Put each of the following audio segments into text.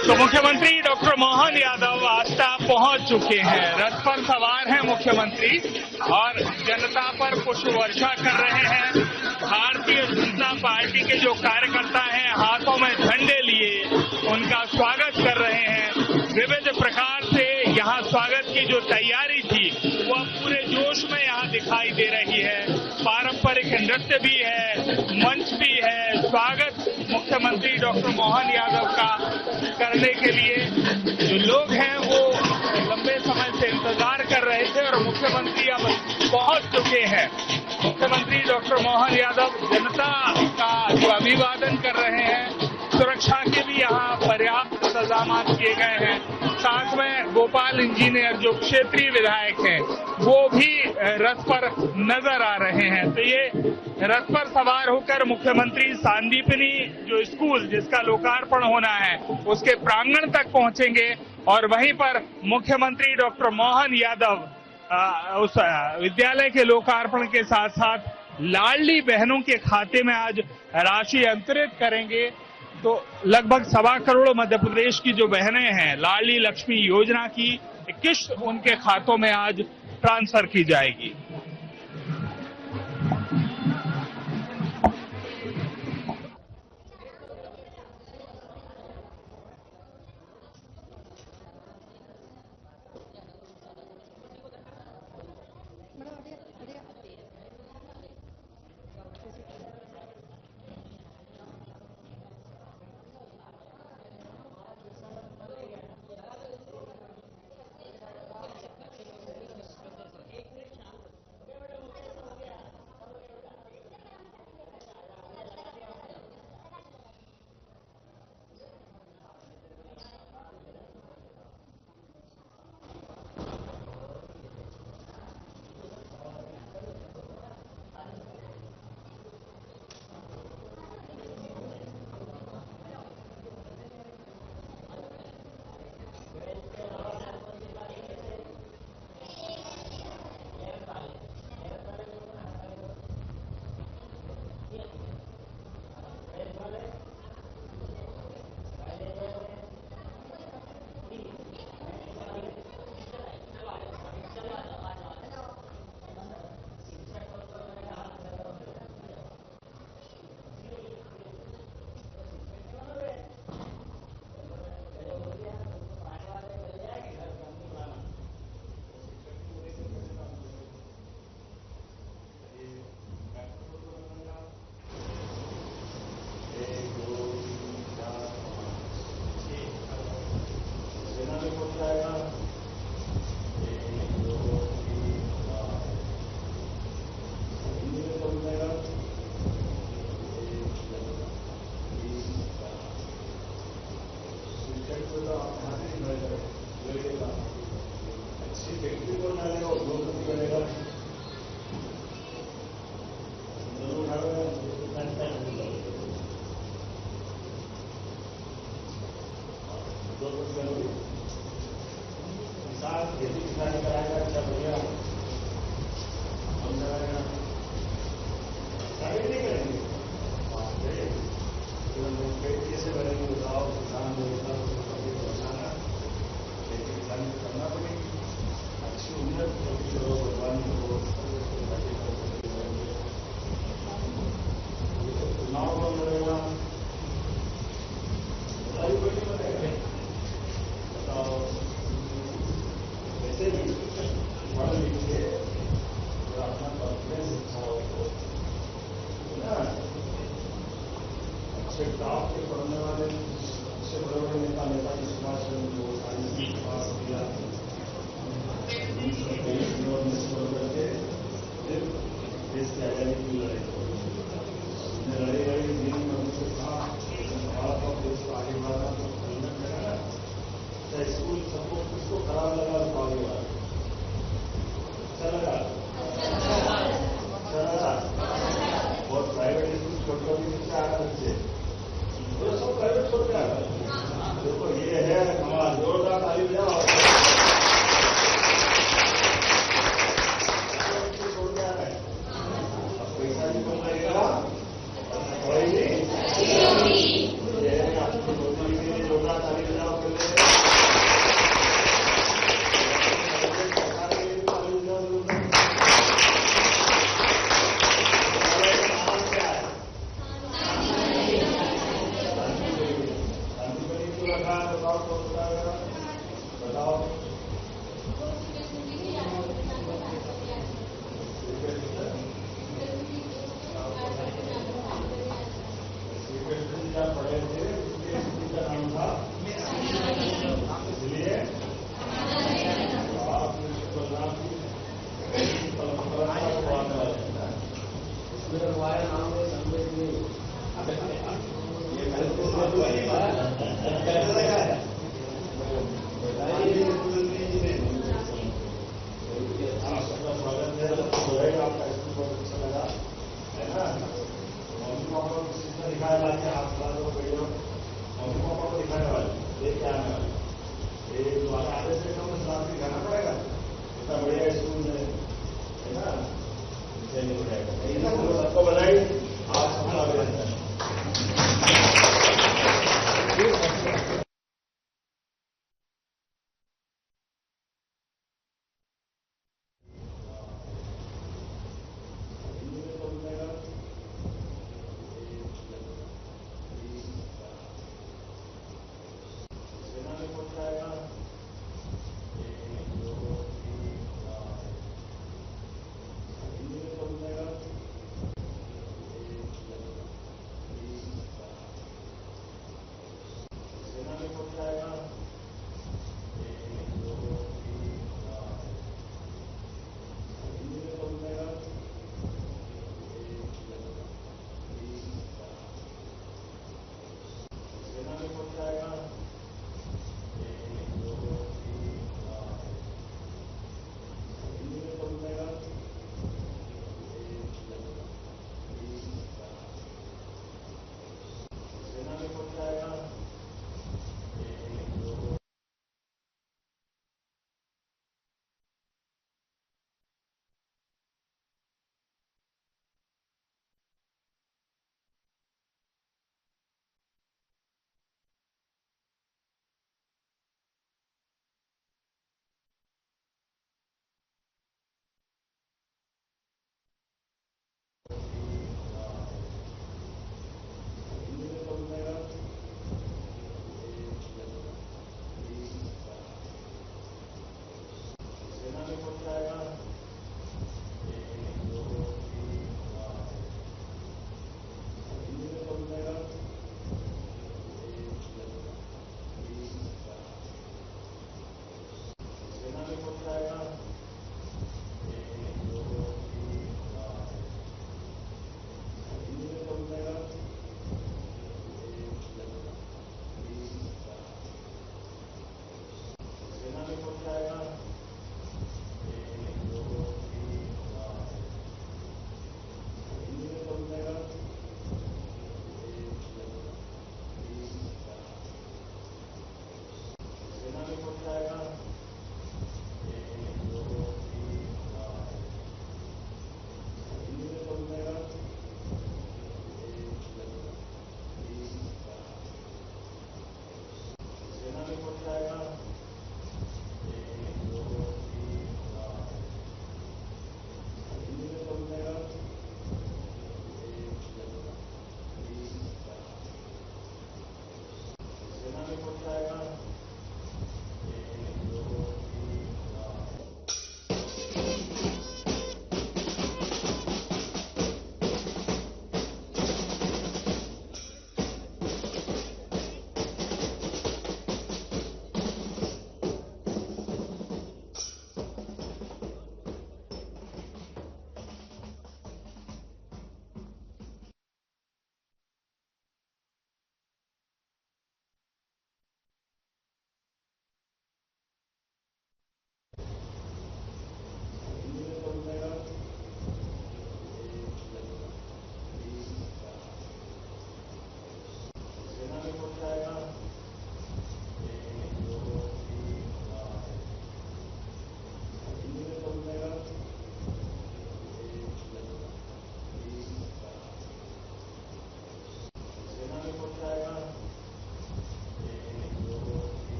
तो मुख्यमंत्री डॉक्टर मोहन यादव आस्था पहुंच चुके हैं। रथ पर सवार हैं मुख्यमंत्री और जनता पर पुष्प वर्षा कर रहे हैं। भारतीय जनता पार्टी के जो कार्यकर्ता हैं हाथों में झंडे लिए उनका स्वागत कर रहे हैं। विविध प्रकार से यहाँ स्वागत की जो तैयारी थी वह पूरे जोश में यहाँ दिखाई दे रही है। पारंपरिक नृत्य भी है, मंच भी है। स्वागत मुख्यमंत्री डॉक्टर मोहन यादव का करने के लिए जो लोग हैं वो लंबे समय से इंतजार कर रहे थे और मुख्यमंत्री अब पहुंच चुके हैं। मुख्यमंत्री डॉक्टर मोहन यादव जनता का जो अभिवादन कर रहे हैं। सुरक्षा के भी यहाँ पर्याप्त इंतजाम किए गए हैं। साथ में गोपाल इंजीनियर जो क्षेत्रीय विधायक हैं वो भी रथ पर नजर आ रहे हैं। तो ये रथ पर सवार होकर मुख्यमंत्री सांदीपनी जो स्कूल जिसका लोकार्पण होना है उसके प्रांगण तक पहुंचेंगे और वहीं पर मुख्यमंत्री डॉक्टर मोहन यादव उस विद्यालय के लोकार्पण के साथ साथ लाडली बहनों के खाते में आज राशि अंतरित करेंगे। तो लगभग 1.25 करोड़ मध्य प्रदेश की जो बहनें हैं लाडली लक्ष्मी योजना की किस्त उनके खातों में आज ट्रांसफर की जाएगी। खेती किसानी कराएगा, अच्छा बढ़िया हम कराएगा, नहीं करेंगे कैसे बनेंगे बताओ। किसान जो होता है उसको कभी पहुँचाना, खेती किसानी करना पड़ेगी। अच्छी उम्मीद भगवान को रखा है, बताओ कौन बताएगा? बताओ। क्या पढ़े थे, का नाम था, इसलिए आप बदनाम की परंपरा को आने वाले हैं ना, इसमें हमारे नाम में संदेश नहीं, ये आपका स्वागत है, आपका स्कूल बहुत अच्छा लगा है ना, दिखाया हाथ हाथ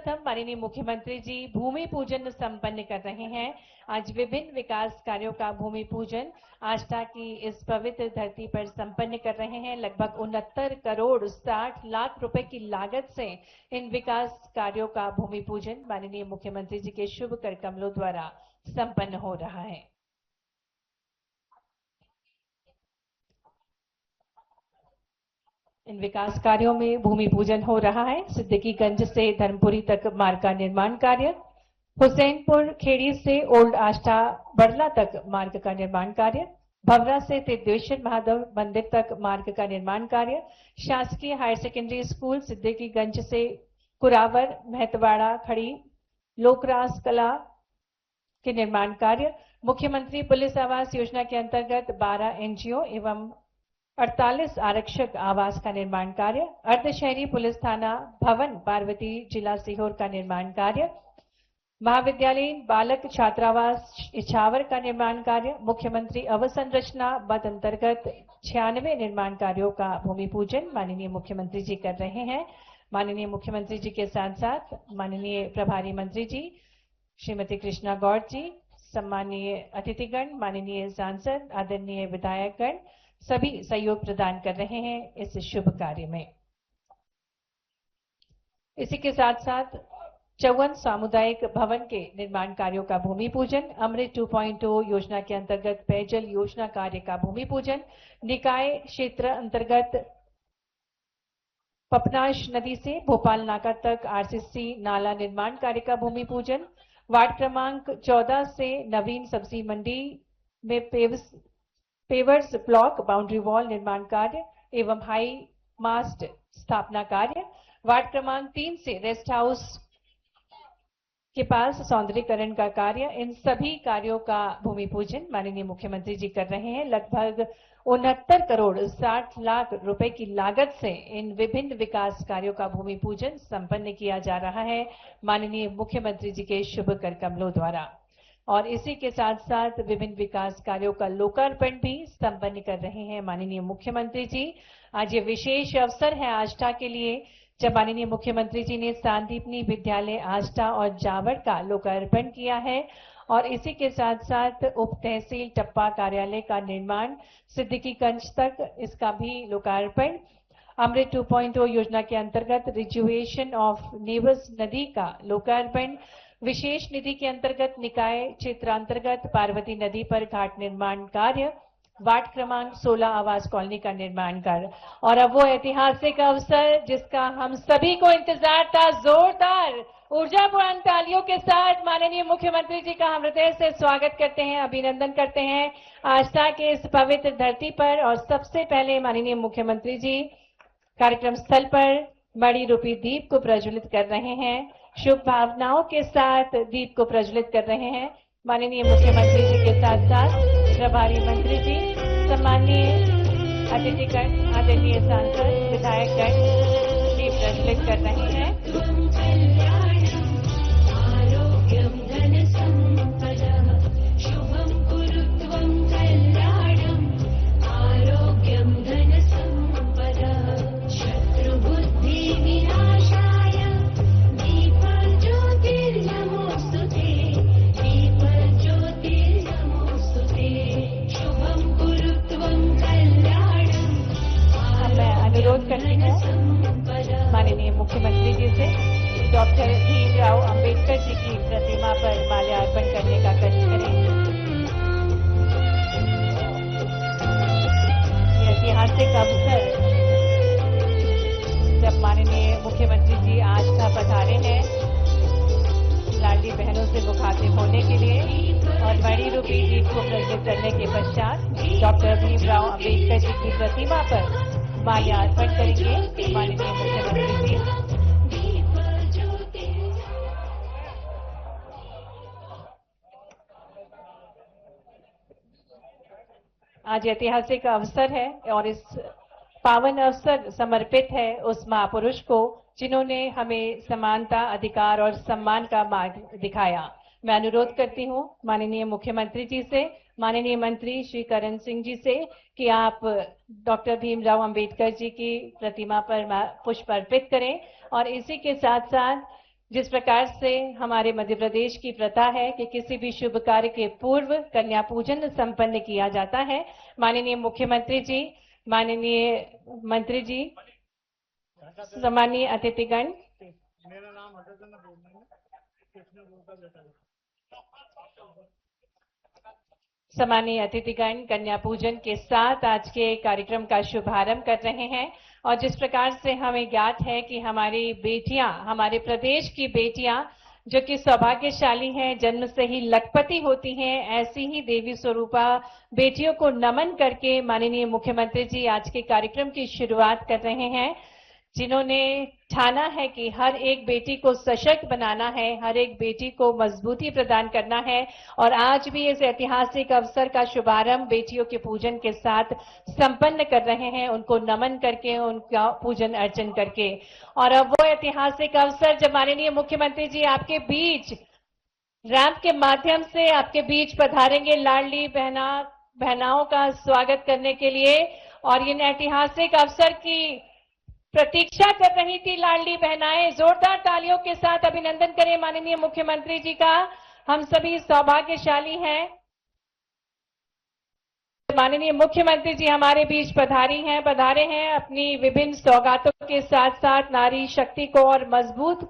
सर्वप्रथम माननीय मुख्यमंत्री जी भूमि पूजन संपन्न कर रहे हैं। आज विभिन्न विकास कार्यों का भूमि पूजन आष्टा की इस पवित्र धरती पर संपन्न कर रहे हैं। लगभग 69 करोड़ 60 लाख रुपए की लागत से इन विकास कार्यों का भूमि पूजन माननीय मुख्यमंत्री जी के शुभ कर कमलों द्वारा संपन्न हो रहा है। इन विकास कार्यों में भूमि पूजन हो रहा है। सिद्दीकीगंज से धर्मपुरी तक मार्ग का निर्माण कार्य, हुसैनपुर खेड़ी से ओल्ड आष्टा बड़ला तक मार्ग का निर्माण कार्य, भवरा से तिद्वेश्वर महादेव मंदिर तक मार्ग का निर्माण कार्य, शासकीय हायर सेकेंडरी स्कूल सिद्दीकीगंज से कुरावर महतवाड़ा खड़ी लोकरास कला के निर्माण कार्य, मुख्यमंत्री पुलिस आवास योजना के अंतर्गत 12 एनजीओ एवं 48 आरक्षक आवास का निर्माण कार्य, अर्धशहरी पुलिस थाना भवन पार्वती जिला सीहोर का निर्माण कार्य, महाविद्यालयीन बालक छात्रावास इछावर का निर्माण कार्य, मुख्यमंत्री अवसंरचना बद अंतर्गत 96 निर्माण कार्यों का भूमि पूजन माननीय मुख्यमंत्री जी कर रहे हैं। माननीय मुख्यमंत्री जी के साथ साथ माननीय प्रभारी मंत्री जी श्रीमती कृष्णा गौड़ जी, सम्मानीय अतिथिगण, माननीय सांसद, आदरणीय विधायकगण सभी सहयोग प्रदान कर रहे हैं इस शुभ कार्य में। इसी के साथ साथ 54 सामुदायिक भवन के निर्माण कार्यों का भूमि पूजन, अमृत 2.0 योजना के अंतर्गत पेयजल योजना कार्य का भूमि पूजन, निकाय क्षेत्र अंतर्गत पपनाश नदी से भोपाल नाका तक आरसीसी नाला निर्माण कार्य का भूमि पूजन, वार्ड क्रमांक 14 से नवीन सब्जी मंडी में पेवर्स ब्लॉक बाउंड्री वॉल निर्माण कार्य एवं हाई मास्ट स्थापना कार्य, वार्ड क्रमांक 3 से रेस्ट हाउस के पास सौंदर्यीकरण का कार्य, इन सभी कार्यों का भूमि पूजन माननीय मुख्यमंत्री जी कर रहे हैं। लगभग 69 करोड़ 60 लाख रुपए की लागत से इन विभिन्न विकास कार्यों का भूमि पूजन संपन्न किया जा रहा है माननीय मुख्यमंत्री जी के शुभ कर कमलों द्वारा। और इसी के साथ साथ विभिन्न विकास कार्यों का लोकार्पण भी संपन्न कर रहे हैं माननीय मुख्यमंत्री जी। आज ये विशेष अवसर है आष्टा के लिए जब माननीय मुख्यमंत्री जी ने सांदीपनी विद्यालय आष्टा और जावर का लोकार्पण किया है और इसी के साथ साथ उप तहसील टप्पा कार्यालय का निर्माण सिद्दीकीगंज तक इसका भी लोकार्पण, अमृत 2.0 योजना के अंतर्गत रिजुवेशन ऑफ नेवस नदी का लोकार्पण, विशेष निधि के अंतर्गत निकाय क्षेत्र अंतर्गत पार्वती नदी पर घाट निर्माण कार्य, वार्ड क्रमांक 16 आवास कॉलोनी का निर्माण कार्य और अब वो ऐतिहासिक अवसर जिसका हम सभी को इंतजार था, जोरदार ऊर्जापूर्ण तालियों के साथ माननीय मुख्यमंत्री जी का हम हृदय से स्वागत करते हैं, अभिनंदन करते हैं आष्टा के इस पवित्र धरती पर। और सबसे पहले माननीय मुख्यमंत्री जी कार्यक्रम स्थल पर मणि रूपी दीप को प्रज्वलित कर रहे हैं, शुभ भावनाओं के साथ दीप को प्रज्वलित कर रहे हैं। माननीय मुख्यमंत्री जी के साथ साथ प्रभारी मंत्री जी, सम्माननीय अतिथिगण, आदरणीय सांसद, विधायकगण दीप प्रज्वलित कर रहे हैं। अनुरोध करती हूँ माननीय मुख्यमंत्री जी से डॉक्टर भीमराव अंबेडकर जी की प्रतिमा पर माल्यार्पण करने का कष्ट करें। ये ऐतिहासिक अवसर जब माननीय मुख्यमंत्री जी आष्टा पधारे हैं लाडली बहनों से मुखातिब होने के लिए और मणि रूपी दीप को प्रज्वलित करने के पश्चात डॉक्टर भीमराव अंबेडकर जी की प्रतिमा पर माल्यार्पण करेंगे माननीय मुख्यमंत्री जी। आज ऐतिहासिक अवसर है और इस पावन अवसर समर्पित है उस महापुरुष को जिन्होंने हमें समानता, अधिकार और सम्मान का मार्ग दिखाया। मैं अनुरोध करती हूं माननीय मुख्यमंत्री जी से, माननीय मंत्री श्री करण सिंह जी से कि आप डॉक्टर भीमराव अंबेडकर जी की प्रतिमा पर पुष्प अर्पित करें और इसी के साथ साथ जिस प्रकार से हमारे मध्य प्रदेश की प्रथा है कि किसी भी शुभ कार्य के पूर्व कन्या पूजन संपन्न किया जाता है, माननीय मुख्यमंत्री जी, माननीय मंत्री जी, सम्मानीय अतिथिगण, मेरा नाम सम्मानीय अतिथिगण, कन्या पूजन के साथ आज के कार्यक्रम का शुभारंभ कर रहे हैं। और जिस प्रकार से हमें ज्ञात है कि हमारी बेटियां, हमारे प्रदेश की बेटियां जो कि सौभाग्यशाली हैं, जन्म से ही लखपति होती हैं, ऐसी ही देवी स्वरूपा बेटियों को नमन करके माननीय मुख्यमंत्री जी आज के कार्यक्रम की शुरुआत कर रहे हैं, जिन्होंने ठाना है कि हर एक बेटी को सशक्त बनाना है, हर एक बेटी को मजबूती प्रदान करना है। और आज भी इस ऐतिहासिक अवसर का शुभारंभ बेटियों के पूजन के साथ संपन्न कर रहे हैं, उनको नमन करके, उनका पूजन अर्चन करके। और अब वो ऐतिहासिक अवसर जब माननीय मुख्यमंत्री जी आपके बीच रैंप के माध्यम से आपके बीच पधारेंगे लाडली बहनाओं का स्वागत करने के लिए। और इन ऐतिहासिक अवसर की प्रतीक्षा कर रही थी लाडली बहनाएं। जोरदार तालियों के साथ अभिनंदन करें माननीय मुख्यमंत्री जी का। हम सभी सौभाग्यशाली हैं, माननीय मुख्यमंत्री जी हमारे बीच पधारे हैं अपनी विभिन्न सौगातों के साथ साथ नारी शक्ति को और मजबूत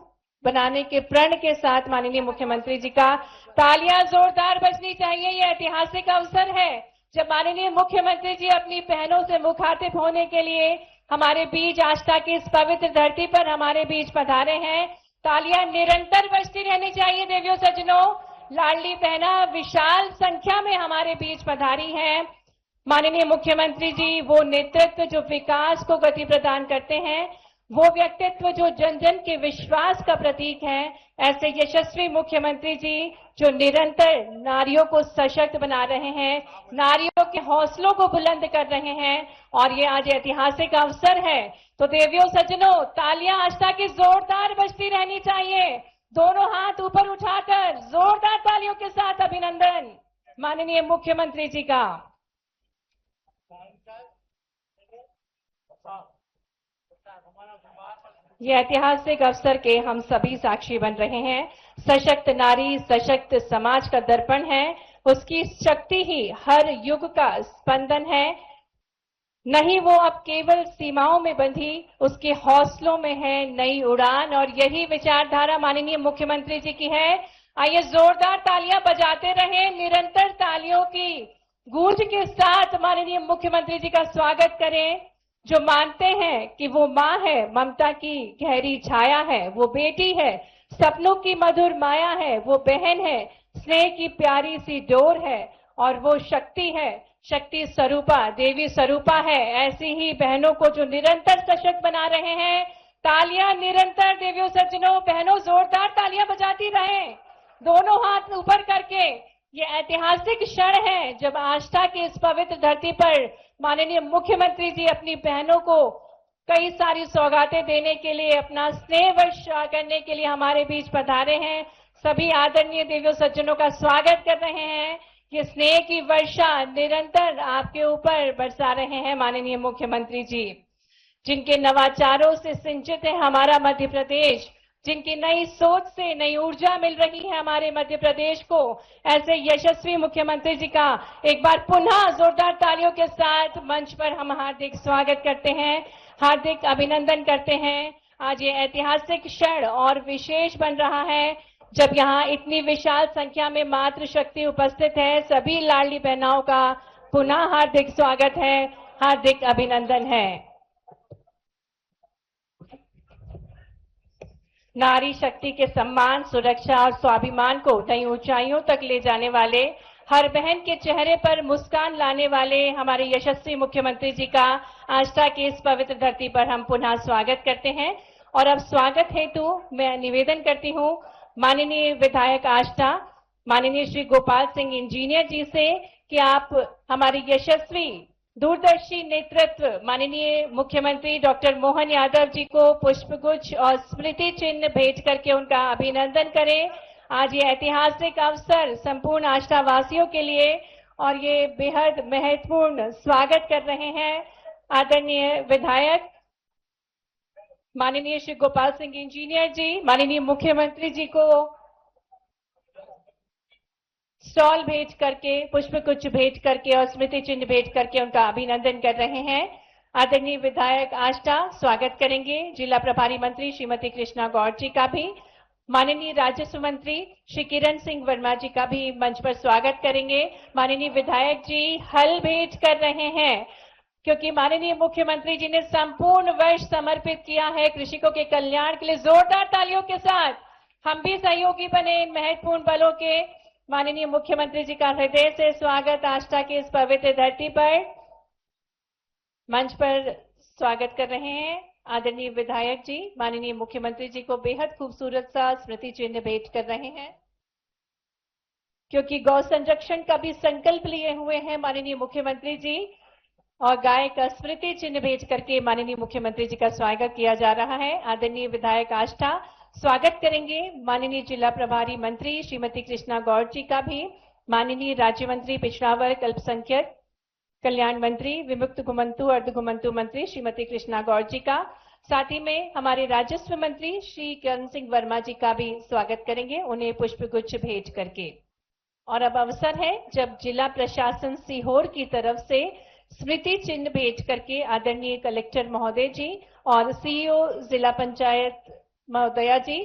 बनाने के प्रण के साथ। माननीय मुख्यमंत्री जी का तालियां जोरदार बजनी चाहिए। यह ऐतिहासिक अवसर है जब माननीय मुख्यमंत्री जी अपनी बहनों से मुखातिब होने के लिए हमारे बीच आस्था की इस पवित्र धरती पर हमारे बीच पधारे हैं। तालियां निरंतर बजती रहनी चाहिए देवियों सज्जनों। लाडली बहना विशाल संख्या में हमारे बीच पधारी हैं। माननीय मुख्यमंत्री जी वो नेतृत्व जो विकास को गति प्रदान करते हैं, वो व्यक्तित्व जो जन जन के विश्वास का प्रतीक है, ऐसे यशस्वी मुख्यमंत्री जी जो निरंतर नारियों को सशक्त बना रहे हैं, नारियों के हौसलों को बुलंद कर रहे हैं। और ये आज ऐतिहासिक अवसर है तो देवियों सज्जनों तालियां आस्था की जोरदार बजती रहनी चाहिए। दोनों हाथ ऊपर उठाकर जोरदार तालियों के साथ अभिनंदन माननीय मुख्यमंत्री जी का। ये ऐतिहासिक अवसर के हम सभी साक्षी बन रहे हैं। सशक्त नारी सशक्त समाज का दर्पण है, उसकी शक्ति ही हर युग का स्पंदन है। नहीं वो अब केवल सीमाओं में बंधी, उसके हौसलों में है नई उड़ान। और यही विचारधारा माननीय मुख्यमंत्री जी की है। आइए जोरदार तालियां बजाते रहें, निरंतर तालियों की गूंज के साथ माननीय मुख्यमंत्री जी का स्वागत करें, जो मानते हैं कि वो मां है, ममता की गहरी छाया है, वो बेटी है, सपनों की मधुर माया है, वो बहन है, स्नेह की प्यारी सी डोर है, और वो शक्ति है, शक्ति स्वरूपा, देवी स्वरूपा है। ऐसी ही बहनों को जो निरंतर सशक्त बना रहे हैं। तालियां निरंतर देवियों सज्जनों, बहनों जोरदार तालियां बजाती रहें, दोनों हाथ ऊपर करके। ये ऐतिहासिक क्षण है जब आस्था की इस पवित्र धरती पर माननीय मुख्यमंत्री जी अपनी बहनों को कई सारी सौगातें देने के लिए, अपना स्नेह वर्षा करने के लिए हमारे बीच पधारे हैं। सभी आदरणीय देवियों सज्जनों का स्वागत कर रहे हैं। ये स्नेह की वर्षा निरंतर आपके ऊपर बरसा रहे हैं माननीय मुख्यमंत्री जी, जिनके नवाचारों से सिंचित है हमारा मध्य प्रदेश, जिनकी नई सोच से नई ऊर्जा मिल रही है हमारे मध्य प्रदेश को। ऐसे यशस्वी मुख्यमंत्री जी का एक बार पुनः जोरदार तालियों के साथ मंच पर हम हार्दिक स्वागत करते हैं, हार्दिक अभिनंदन करते हैं। आज ये ऐतिहासिक क्षण और विशेष बन रहा है जब यहाँ इतनी विशाल संख्या में मातृशक्ति उपस्थित है। सभी लाडली बहनाओं का पुनः हार्दिक स्वागत है, हार्दिक अभिनंदन है। नारी शक्ति के सम्मान, सुरक्षा और स्वाभिमान को नई ऊंचाइयों तक ले जाने वाले, हर बहन के चेहरे पर मुस्कान लाने वाले हमारे यशस्वी मुख्यमंत्री जी का आस्था की इस पवित्र धरती पर हम पुनः स्वागत करते हैं। और अब स्वागत हेतु मैं निवेदन करती हूं माननीय विधायक आस्था, माननीय श्री गोपाल सिंह इंजीनियर जी से कि आप हमारे यशस्वी दूरदर्शी नेतृत्व माननीय मुख्यमंत्री डॉक्टर मोहन यादव जी को पुष्पगुच्छ और स्मृति चिन्ह भेंट करके उनका अभिनंदन करें। आज ये ऐतिहासिक अवसर संपूर्ण आस्था वासियों के लिए और ये बेहद महत्वपूर्ण स्वागत कर रहे हैं आदरणीय विधायक माननीय श्री गोपाल सिंह इंजीनियर जी माननीय मुख्यमंत्री जी को स्टॉल भेज करके, पुष्प गुच्छ भेज करके और स्मृति चिन्ह भेज करके उनका अभिनंदन कर रहे हैं। आदरणीय विधायक आष्टा स्वागत करेंगे। जिला प्रभारी मंत्री श्रीमती कृष्णा गौड़ जी का भी, माननीय राजस्व मंत्री श्री किरण सिंह वर्मा जी का भी मंच पर स्वागत करेंगे। माननीय विधायक जी हल भेंट कर रहे हैं क्योंकि माननीय मुख्यमंत्री जी ने संपूर्ण वर्ष समर्पित किया है कृषकों के कल्याण के लिए। जोरदार तालियों के साथ हम भी सहयोगी बने इन महत्वपूर्ण पलों के। माननीय मुख्यमंत्री जी का हृदय से स्वागत आष्टा की इस पवित्र धरती पर। मंच पर स्वागत कर रहे हैं आदरणीय विधायक जी माननीय मुख्यमंत्री जी को बेहद खूबसूरत सा स्मृति चिन्ह भेंट कर रहे हैं क्योंकि गौ संरक्षण का भी संकल्प लिए हुए हैं माननीय मुख्यमंत्री जी, और गाय का स्मृति चिन्ह भेज करके माननीय मुख्यमंत्री जी का स्वागत किया जा रहा है। आदरणीय विधायक आष्टा स्वागत करेंगे माननीय जिला प्रभारी मंत्री श्रीमती कृष्णा गौड़ जी का भी, माननीय राज्य मंत्री पिछड़ा वर्ग अल्पसंख्यक कल्याण मंत्री विमुक्त घुमंतु अर्ध घुमंतु मंत्री श्रीमती कृष्णा गौड़ जी का, साथ ही में हमारे राजस्व मंत्री श्री किरण सिंह वर्मा जी का भी स्वागत करेंगे उन्हें पुष्प गुच्छ भेज करके। और अब अवसर है जब जिला प्रशासन सीहोर की तरफ से स्मृति चिन्ह भेज करके आदरणीय कलेक्टर महोदय जी और सीईओ जिला पंचायत महोदया जी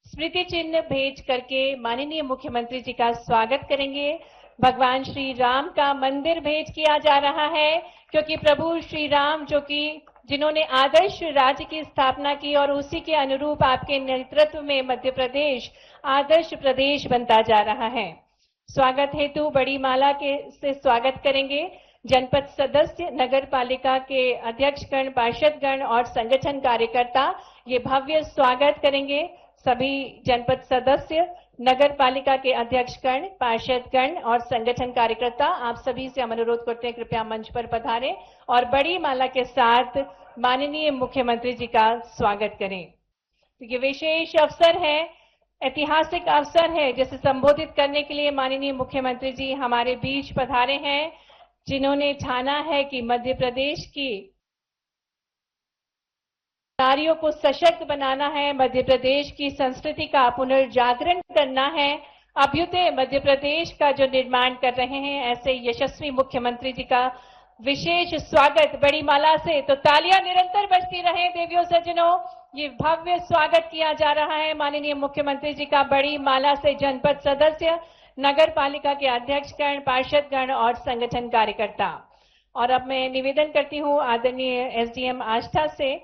स्मृति चिन्ह भेज करके माननीय मुख्यमंत्री जी का स्वागत करेंगे। भगवान श्री राम का मंदिर भेंट किया जा रहा है क्योंकि प्रभु श्री राम जो कि जिन्होंने आदर्श राज्य की स्थापना की और उसी के अनुरूप आपके नेतृत्व में मध्य प्रदेश आदर्श प्रदेश बनता जा रहा है। स्वागत हेतु बड़ी माला के से स्वागत करेंगे जनपद सदस्य, नगर पालिका के अध्यक्षगण, पार्षदगण और संगठन कार्यकर्ता। ये भव्य स्वागत करेंगे सभी जनपद सदस्य, नगर पालिका के अध्यक्षगण, पार्षदगण और संगठन कार्यकर्ता। आप सभी से हम अनुरोध करते हैं कृपया मंच पर पधारें और बड़ी माला के साथ माननीय मुख्यमंत्री जी का स्वागत करें। तो ये विशेष अवसर है, ऐतिहासिक अवसर है जिसे संबोधित करने के लिए माननीय मुख्यमंत्री जी हमारे बीच पधारे हैं, जिन्होंने ठाना है कि मध्य प्रदेश की नारियों को सशक्त बनाना है, मध्य प्रदेश की संस्कृति का पुनर्जागरण करना है, अभ्युदय मध्य प्रदेश का जो निर्माण कर रहे हैं, ऐसे यशस्वी मुख्यमंत्री जी का विशेष स्वागत बड़ी माला से। तो तालियां निरंतर बजती रहे देवियों सज्जनों। ये भव्य स्वागत किया जा रहा है माननीय मुख्यमंत्री जी का बड़ी माला से जनपद सदस्य, नगर पालिका के अध्यक्षगण, पार्षदगण और संगठन कार्यकर्ता। और अब मैं निवेदन करती हूं आदरणीय एसडीएम आष्टा से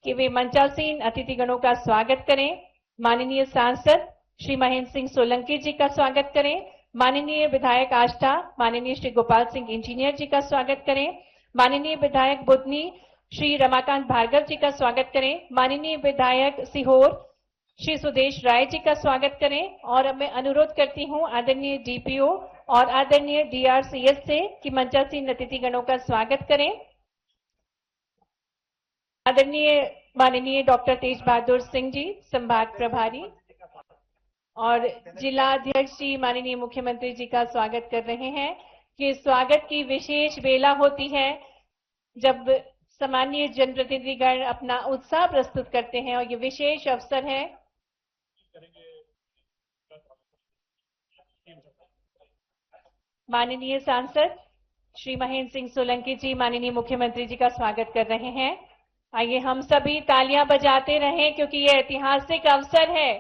कि वे मंचासीन अतिथिगणों का स्वागत करें। माननीय सांसद श्री महेंद्र सिंह सोलंकी जी का स्वागत करें। माननीय विधायक आष्टा माननीय श्री गोपाल सिंह इंजीनियर जी का स्वागत करें। माननीय विधायक बुधनी श्री रमाकांत भार्गव जी का स्वागत करें। माननीय विधायक सीहोर श्री सुदेश राय जी का स्वागत करें। और अब मैं अनुरोध करती हूं आदरणीय डीपीओ और आदरणीय डीआरसीएस से कि मंचासीन अतिथिगणों का स्वागत करें। आदरणीय माननीय डॉक्टर तेज बहादुर सिंह जी संभाग प्रभारी और जिला अध्यक्ष जी माननीय मुख्यमंत्री जी का स्वागत कर रहे हैं। कि स्वागत की विशेष बेला होती है जब सामान्य जनप्रतिनिधिगण अपना उत्साह प्रस्तुत करते हैं और ये विशेष अवसर है। माननीय सांसद श्री महेंद्र सिंह सोलंकी जी माननीय मुख्यमंत्री जी का स्वागत कर रहे हैं। आइए हम सभी तालियां बजाते रहें क्योंकि ये ऐतिहासिक अवसर है।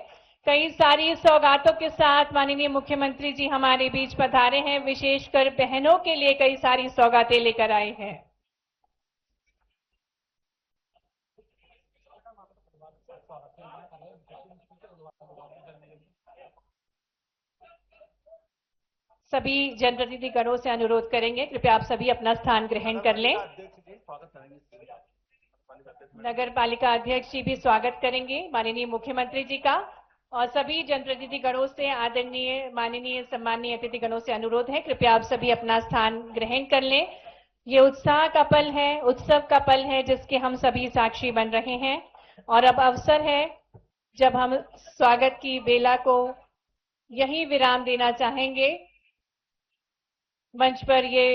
कई सारी सौगातों के साथ माननीय मुख्यमंत्री जी हमारे बीच पधारे हैं, विशेषकर बहनों के लिए कई सारी सौगातें लेकर आए हैं। सभी जनप्रतिनिधिगणों से अनुरोध करेंगे कृपया आप सभी अपना स्थान ग्रहण कर लें। नगर पालिका अध्यक्ष जी भी स्वागत करेंगे माननीय मुख्यमंत्री जी का और सभी जनप्रतिनिधिगणों से आदरणीय माननीय सम्मानीय अतिथिगणों से अनुरोध है कृपया आप सभी अपना स्थान ग्रहण कर लें। ये उत्साह का पल है, उत्सव का पल है जिसके हम सभी साक्षी बन रहे हैं। और अब अवसर है जब हम स्वागत की बेला को यही विराम देना चाहेंगे। मंच पर ये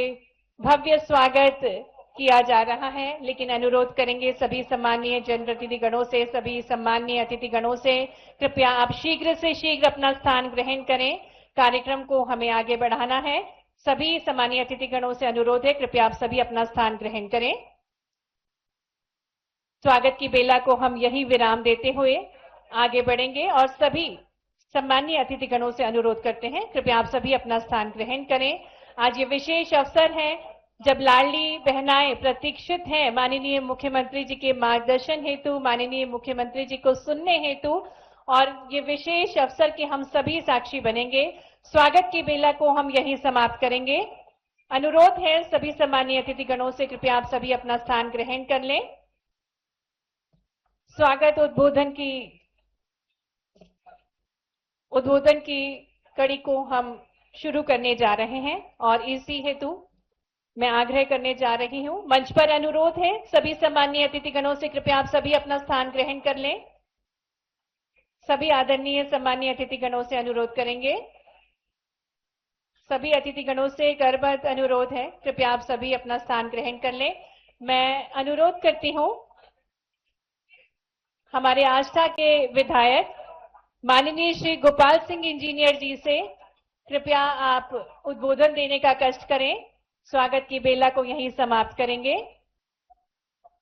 भव्य स्वागत किया जा रहा है, लेकिन अनुरोध करेंगे सभी सम्मानीय जनप्रतिनिधिगणों से, सभी सम्मानीय अतिथिगणों से, कृपया आप शीघ्र से शीघ्र अपना स्थान ग्रहण करें। कार्यक्रम को हमें आगे बढ़ाना है। सभी सम्मानीय अतिथिगणों से अनुरोध है, कृपया आप सभी अपना स्थान ग्रहण करें। स्वागत की बेला को हम यही विराम देते हुए आगे बढ़ेंगे और सभी सम्मानीय अतिथिगणों से अनुरोध करते हैं, कृपया आप सभी अपना स्थान ग्रहण करें। आज ये विशेष अवसर है जब लाडली बहनाएं प्रतीक्षित हैं माननीय मुख्यमंत्री जी के मार्गदर्शन हेतु, माननीय मुख्यमंत्री जी को सुनने हेतु, और ये विशेष अवसर के हम सभी साक्षी बनेंगे। स्वागत की बेला को हम यहीं समाप्त करेंगे। अनुरोध है सभी सम्मानीय अतिथिगणों से, कृपया आप सभी अपना स्थान ग्रहण कर लें। स्वागत उद्बोधन की कड़ी को हम शुरू करने जा रहे हैं और इसी हेतु मैं आग्रह करने जा रही हूं। मंच पर अनुरोध है सभी सम्मानीय अतिथिगणों से, कृपया आप सभी अपना स्थान ग्रहण कर लें। सभी आदरणीय सम्मानीय अतिथिगणों से अनुरोध करेंगे। सभी अतिथिगणों से करबद्ध अनुरोध है, कृपया आप सभी अपना स्थान ग्रहण कर लें। मैं अनुरोध करती हूं हमारे आष्टा के विधायक माननीय श्री गोपाल सिंह इंजीनियर जी से, कृपया आप उद्बोधन देने का कष्ट करें। स्वागत की बेला को यहीं समाप्त करेंगे।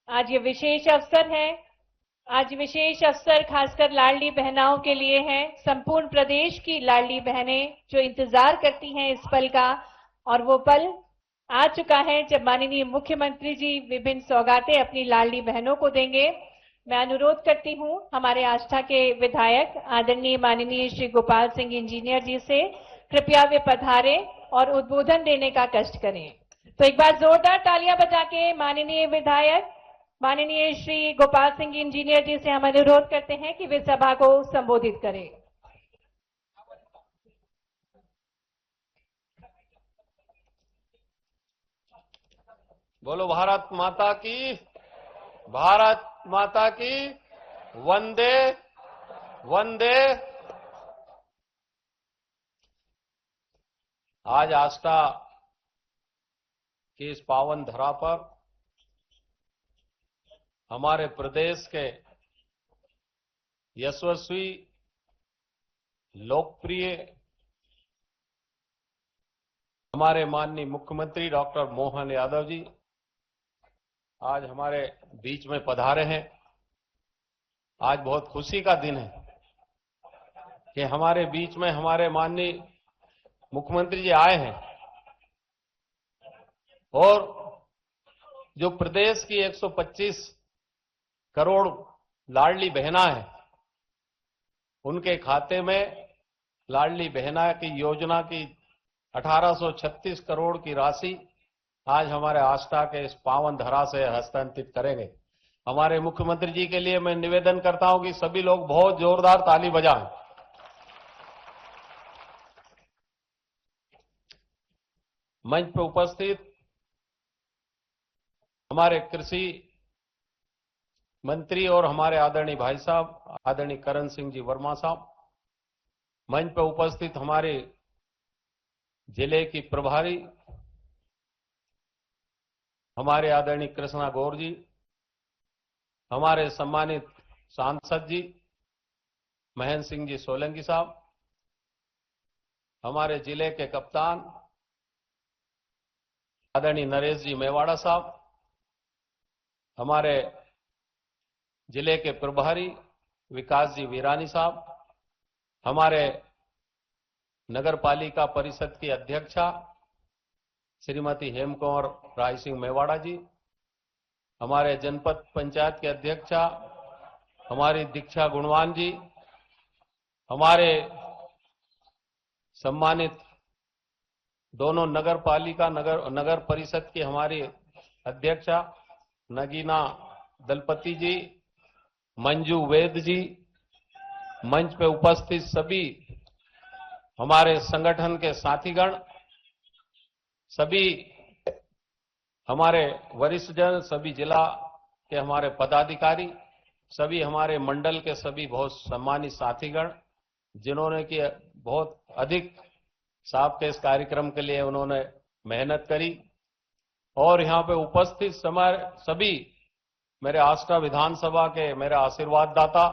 आज ये विशेष अवसर है, आज विशेष अवसर खासकर लाडली बहनाओं के लिए है। संपूर्ण प्रदेश की लाडली बहनें जो इंतजार करती हैं इस पल का, और वो पल आ चुका है जब माननीय मुख्यमंत्री जी विभिन्न सौगातें अपनी लाडली बहनों को देंगे। मैं अनुरोध करती हूं हमारे आष्टा के विधायक आदरणीय माननीय श्री गोपाल सिंह इंजीनियर जी से, कृपया वे पधारें और उद्बोधन देने का कष्ट करें। तो एक बार जोरदार तालियां बजा के माननीय विधायक माननीय श्री गोपाल सिंह इंजीनियर जी से हम अनुरोध करते हैं कि वे सभा को संबोधित करें। बोलो भारत माता की, भारत माता की, वंदे वंदे। आज आष्टा की इस पावन धरा पर हमारे प्रदेश के यशस्वी, लोकप्रिय हमारे माननीय मुख्यमंत्री डॉक्टर मोहन यादव जी आज हमारे बीच में पधारे हैं। आज बहुत खुशी का दिन है कि हमारे बीच में हमारे माननीय मुख्यमंत्री जी आए हैं और जो प्रदेश की 125 करोड़ लाडली बहना है, उनके खाते में लाडली बहना की योजना की 1836 करोड़ की राशि आज हमारे आष्टा के इस पावन धरा से हस्तांतरित करेंगे। हमारे मुख्यमंत्री जी के लिए मैं निवेदन करता हूं कि सभी लोग बहुत जोरदार ताली बजाएं। मंच पर उपस्थित हमारे कृषि मंत्री और हमारे आदरणीय भाई साहब आदरणीय करण सिंह जी वर्मा साहब, मंच पर उपस्थित हमारे जिले की प्रभारी हमारे आदरणीय कृष्णा गौर जी, हमारे सम्मानित सांसद जी महेंद्र सिंह जी सोलंकी साहब, हमारे जिले के कप्तान आदरणीय नरेश जी मेवाड़ा साहब, हमारे जिले के प्रभारी विकास जी वीरानी साहब, हमारे नगर पालिका परिषद की अध्यक्षा श्रीमती हेमकौर राय सिंह मेवाड़ा जी, हमारे जनपद पंचायत के अध्यक्षा हमारी दीक्षा गुणवान जी, हमारे सम्मानित दोनों नगर पालिका नगर परिषद की हमारी अध्यक्षा नगीना दलपति जी, मंजू वेद जी, मंच पे उपस्थित सभी हमारे संगठन के साथीगण, सभी हमारे वरिष्ठ जन, सभी जिला के हमारे पदाधिकारी, सभी हमारे मंडल के सभी बहुत सम्मानित साथीगण जिन्होंने कि बहुत अधिक साहब के इस कार्यक्रम के लिए उन्होंने मेहनत करी और यहां पे उपस्थित सभी मेरे आष्टा विधानसभा के मेरे आशीर्वाद दाता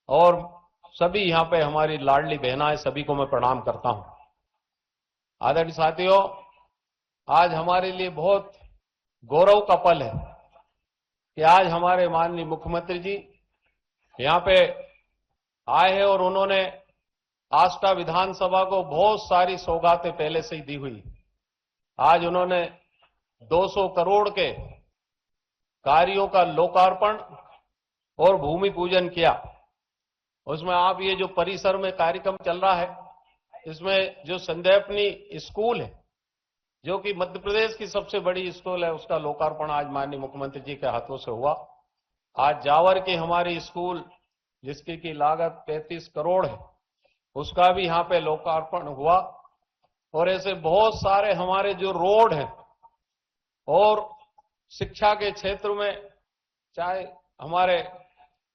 और सभी यहां पे हमारी लाडली बहनाएं, सभी को मैं प्रणाम करता हूं। आदरणीय साथियों, आज हमारे लिए बहुत गौरव का पल है कि आज हमारे माननीय मुख्यमंत्री जी यहां पे आए हैं और उन्होंने आष्टा विधानसभा को बहुत सारी सौगातें पहले से ही दी हुई। आज उन्होंने 200 करोड़ के कार्यों का लोकार्पण और भूमि पूजन किया। उसमें आप ये जो परिसर में कार्यक्रम चल रहा है, इसमें जो संदीपनी स्कूल है, जो कि मध्य प्रदेश की सबसे बड़ी स्कूल है, उसका लोकार्पण आज माननीय मुख्यमंत्री जी के हाथों से हुआ। आज जावर की हमारी स्कूल जिसकी की लागत 35 करोड़ है, उसका भी यहां पे लोकार्पण हुआ। और ऐसे बहुत सारे हमारे जो रोड हैं और शिक्षा के क्षेत्र में, चाहे हमारे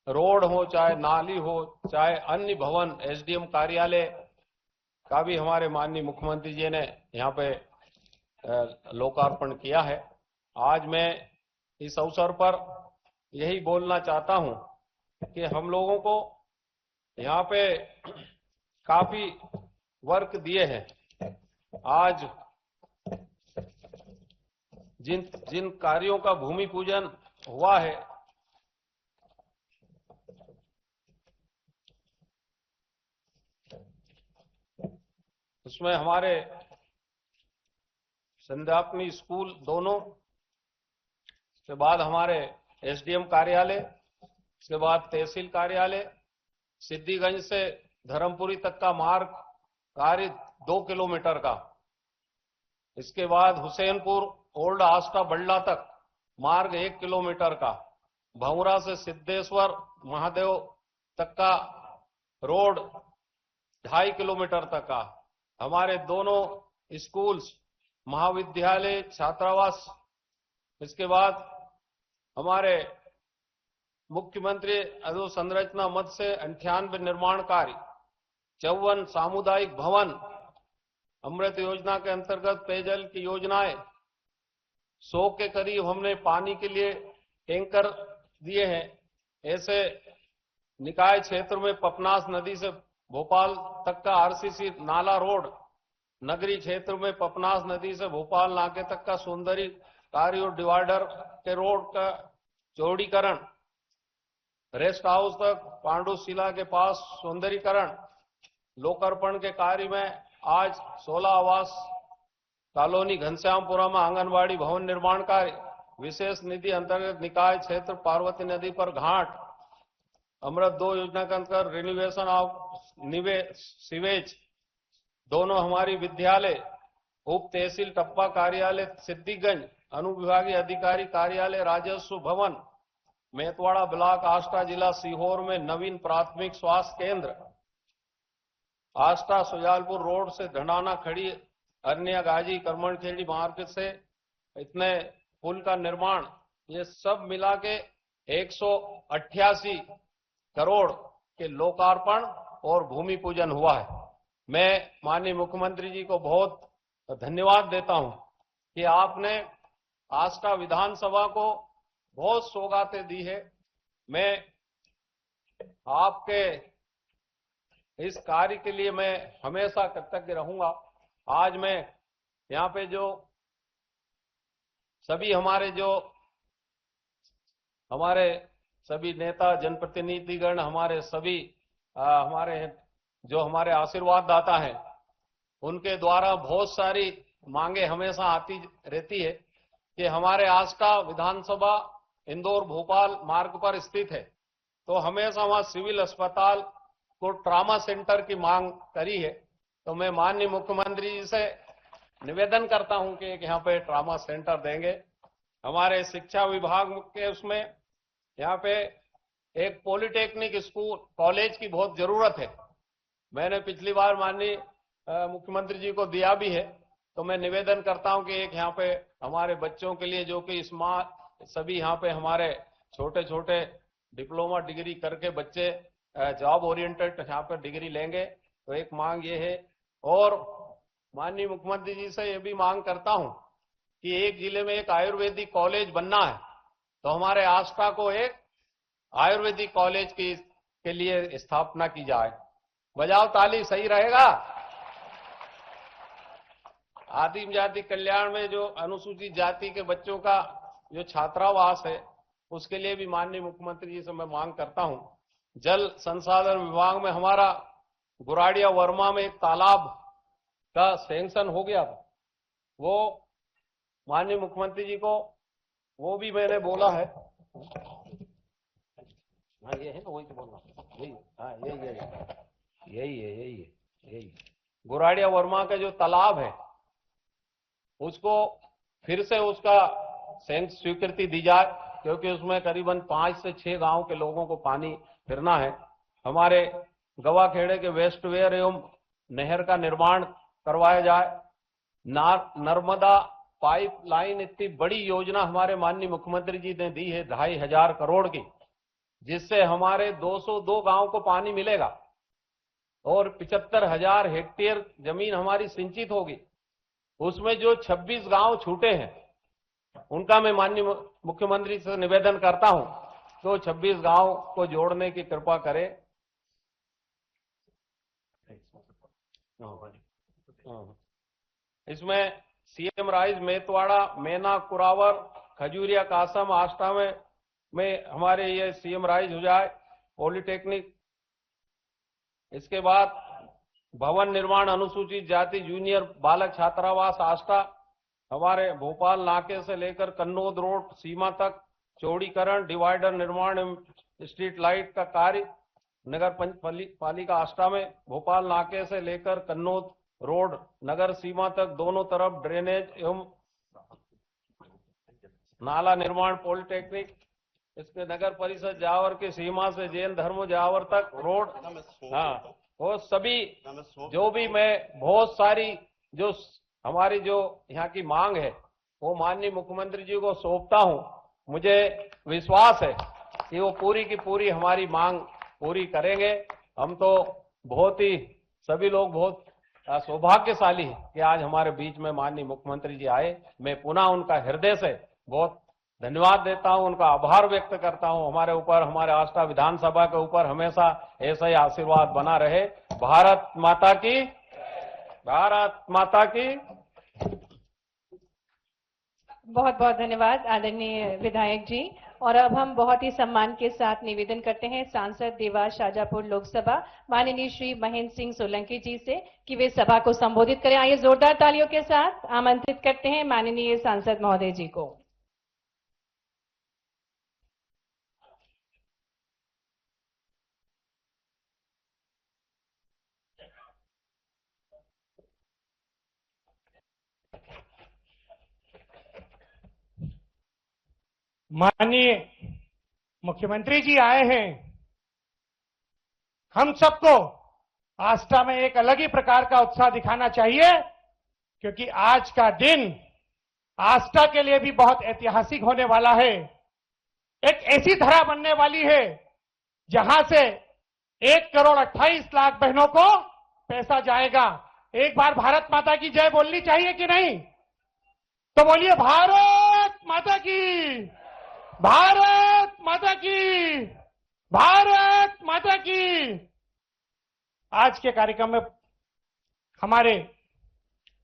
रोड हो, चाहे नाली हो, चाहे अन्य भवन, एसडीएम कार्यालय का भी हमारे माननीय मुख्यमंत्री जी ने यहां पे लोकार्पण किया है। आज मैं इस अवसर पर यही बोलना चाहता हूं कि हम लोगों को यहां पे काफी वर्क दिए हैं। आज जिन कार्यों का भूमि पूजन हुआ है, उसमें हमारे संदीपनी स्कूल दोनों, उसके बाद हमारे एसडीएम कार्यालय, उसके बाद तहसील कार्यालय, सिद्धिगंज से धर्मपुरी तक का मार्ग कार्य 2 किलोमीटर का, इसके बाद हुसैनपुर ओल्ड आष्टा बल्ला तक मार्ग 1 किलोमीटर का, भौरा से सिद्धेश्वर महादेव तक का रोड 2.5 किलोमीटर तक का, हमारे दोनों स्कूल्स, महाविद्यालय, छात्रावास, इसके बाद हमारे मुख्यमंत्री अधोसंरचना मद से 98 निर्माण कार्य, 54 सामुदायिक भवन, अमृत योजना के अंतर्गत पेयजल की योजनाएं, 100 के करीब हमने पानी के लिए टैंकर दिए हैं। ऐसे निकाय क्षेत्र में पपनास नदी से भोपाल तक का आरसीसी नाला रोड, नगरीय क्षेत्र में पपनास नदी से भोपाल नाके तक का सौंदर्य कार्य और डिवाइडर के रोड का चौड़ीकरण, रेस्ट हाउस तक पांडुशिला के पास सौंदर्यीकरण, लोकार्पण के कार्य में आज 16 आवास कॉलोनी घनश्यामपुरा में आंगनबाड़ी भवन निर्माण कार्य, विशेष निधि अंतर्गत निकाय क्षेत्र पार्वती नदी पर घाट, अमृत 2 योजना के अंतर्गत रिनोवेशन ऑफ सीवेज, दोनों हमारी विद्यालय, उप तहसील टप्पा कार्यालय सिद्धिगंज, अनुविभागीय अधिकारी कार्यालय राजस्व भवन, मेतवाड़ा ब्लॉक आष्टा जिला सीहोर में नवीन प्राथमिक स्वास्थ्य केंद्र, आष्टा सुजालपुर रोड से ढंडाना खड़ी अन्य गाजी करमनखेड़ी मार्ग से इतने पुल का निर्माण, ये सब मिला के 188 करोड़ के लोकार्पण और भूमि पूजन हुआ है। मैं माननीय मुख्यमंत्री जी को बहुत धन्यवाद देता हूं कि आपने आष्टा विधानसभा को बहुत सौगातें दी है। मैं आपके इस कार्य के लिए मैं हमेशा कृतज्ञ रहूंगा। आज मैं यहाँ पे जो सभी हमारे सभी नेता, जनप्रतिनिधिगण, हमारे सभी हमारे आशीर्वाद दाता हैं, उनके द्वारा बहुत सारी मांगे हमेशा आती रहती है कि हमारे आष्टा विधानसभा इंदौर भोपाल मार्ग पर स्थित है, तो हमेशा वहां सिविल अस्पताल को ट्रामा सेंटर की मांग करी है। तो मैं माननीय मुख्यमंत्री जी से निवेदन करता हूं कि यहाँ पे ट्रामा सेंटर देंगे। हमारे शिक्षा विभाग के उसमें यहाँ पे एक पॉलिटेक्निक स्कूल कॉलेज की बहुत जरूरत है। मैंने पिछली बार माननीय मुख्यमंत्री जी को दिया भी है, तो मैं निवेदन करता हूं कि एक यहाँ पे हमारे बच्चों के लिए, जो कि स्मार्ट, सभी यहाँ पे हमारे छोटे छोटे डिप्लोमा डिग्री करके बच्चे जॉब ओरिएंटेड यहाँ पे डिग्री लेंगे, तो एक मांग ये है। और माननीय मुख्यमंत्री जी से ये भी मांग करता हूं कि एक जिले में एक आयुर्वेदिक कॉलेज बनना है, तो हमारे आष्टा को एक आयुर्वेदिक कॉलेज के लिए स्थापना की जाए। बजाओ ताली, सही रहेगा। आदिम जाति कल्याण में जो अनुसूचित जाति के बच्चों का जो छात्रावास है, उसके लिए भी माननीय मुख्यमंत्री जी से मैं मांग करता हूं। जल संसाधन विभाग में हमारा गुराड़िया वर्मा में एक तालाब का सैंक्शन हो गया था, वो माननीय मुख्यमंत्री जी को वो भी मैंने बोला है। हाँ ये है ना, वही तो बोल रहा हूं, यही, हाँ यही गुराड़िया वर्मा का जो तालाब है उसको फिर से उसका स्वीकृति दी जाए, क्योंकि उसमें करीबन 5 से 6 गांव के लोगों को पानी फिरना है। हमारे गवाखेड़े के वेस्टवेयर एवं नहर का निर्माण करवाया जाए। नर्मदा पाइपलाइन इतनी बड़ी योजना हमारे माननीय मुख्यमंत्री जी ने दी है 2,500 करोड़ की, जिससे हमारे 202 गांव को पानी मिलेगा और 75,000 हेक्टेयर जमीन हमारी सिंचित होगी। उसमें जो 26 गांव छूटे हैं उनका मैं माननीय मुख्यमंत्री से निवेदन करता हूं तो 26 गांव को जोड़ने की कृपा करें। इसमें सीएम राइज, मेतवाड़ा, मेना, कुरावर, खजूरिया, कासम, आष्टा में हमारे ये सीएम राइज हो जाए, पॉलिटेक्निक। इसके बाद भवन निर्माण अनुसूचित जाति जूनियर बालक छात्रावास आष्टा, हमारे भोपाल नाके से लेकर कन्नौद रोड सीमा तक चौड़ीकरण, डिवाइडर निर्माण एवं स्ट्रीट लाइट का कार्य नगर पालिका आष्टा में। भोपाल नाके से लेकर कन्नौद रोड नगर सीमा तक दोनों तरफ ड्रेनेज एवं नाला निर्माण पॉलिटेक्निक। इसके नगर परिषद जावर की सीमा से जैन धर्म जावर तक रोड। हाँ, वो सभी जो भी मैं बहुत सारी जो हमारी जो यहाँ की मांग है वो माननीय मुख्यमंत्री जी को सौंपता हूँ। मुझे विश्वास है कि वो पूरी की पूरी हमारी मांग पूरी करेंगे। हम तो बहुत ही सभी लोग बहुत सौभाग्यशाली है कि आज हमारे बीच में माननीय मुख्यमंत्री जी आए। मैं पुनः उनका हृदय से बहुत धन्यवाद देता हूं, उनका आभार व्यक्त करता हूं। हमारे ऊपर, हमारे आष्टा विधानसभा के ऊपर हमेशा ऐसा ही आशीर्वाद बना रहे। भारत माता की, भारत माता की। बहुत बहुत धन्यवाद आदरणीय विधायक जी। और अब हम बहुत ही सम्मान के साथ निवेदन करते हैं सांसद देवास शाजापुर लोकसभा माननीय श्री महेंद्र सिंह सोलंकी जी से कि वे सभा को संबोधित करें। आइए जोरदार तालियों के साथ आमंत्रित करते हैं माननीय सांसद महोदय जी को। माननीय मुख्यमंत्री जी आए हैं। हम सबको आष्टा में एक अलग ही प्रकार का उत्साह दिखाना चाहिए, क्योंकि आज का दिन आष्टा के लिए भी बहुत ऐतिहासिक होने वाला है। एक ऐसी धरा बनने वाली है जहां से 1,28,00,000 बहनों को पैसा जाएगा। एक बार भारत माता की जय बोलनी चाहिए कि नहीं? तो बोलिए भारत माता की, भारत माता की, भारत माता की। आज के कार्यक्रम में हमारे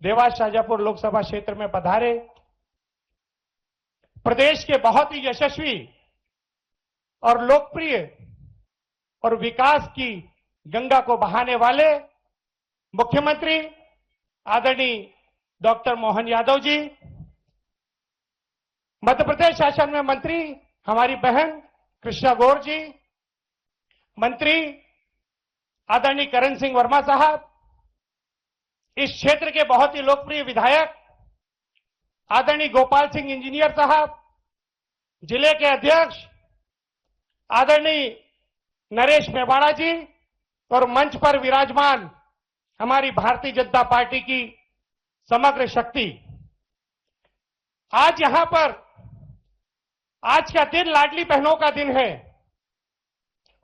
देवास शाजापुर लोकसभा क्षेत्र में पधारे प्रदेश के बहुत ही यशस्वी और लोकप्रिय और विकास की गंगा को बहाने वाले मुख्यमंत्री आदरणीय डॉक्टर मोहन यादव जी, मध्य प्रदेश शासन में मंत्री हमारी बहन कृष्णा गौर जी, मंत्री आदरणीय करण सिंह वर्मा साहब, इस क्षेत्र के बहुत ही लोकप्रिय विधायक आदरणीय गोपाल सिंह इंजीनियर साहब, जिले के अध्यक्ष आदरणीय नरेश मेवाड़ा जी और मंच पर विराजमान हमारी भारतीय जनता पार्टी की समग्र शक्ति। आज यहां पर आज का दिन लाडली बहनों का दिन है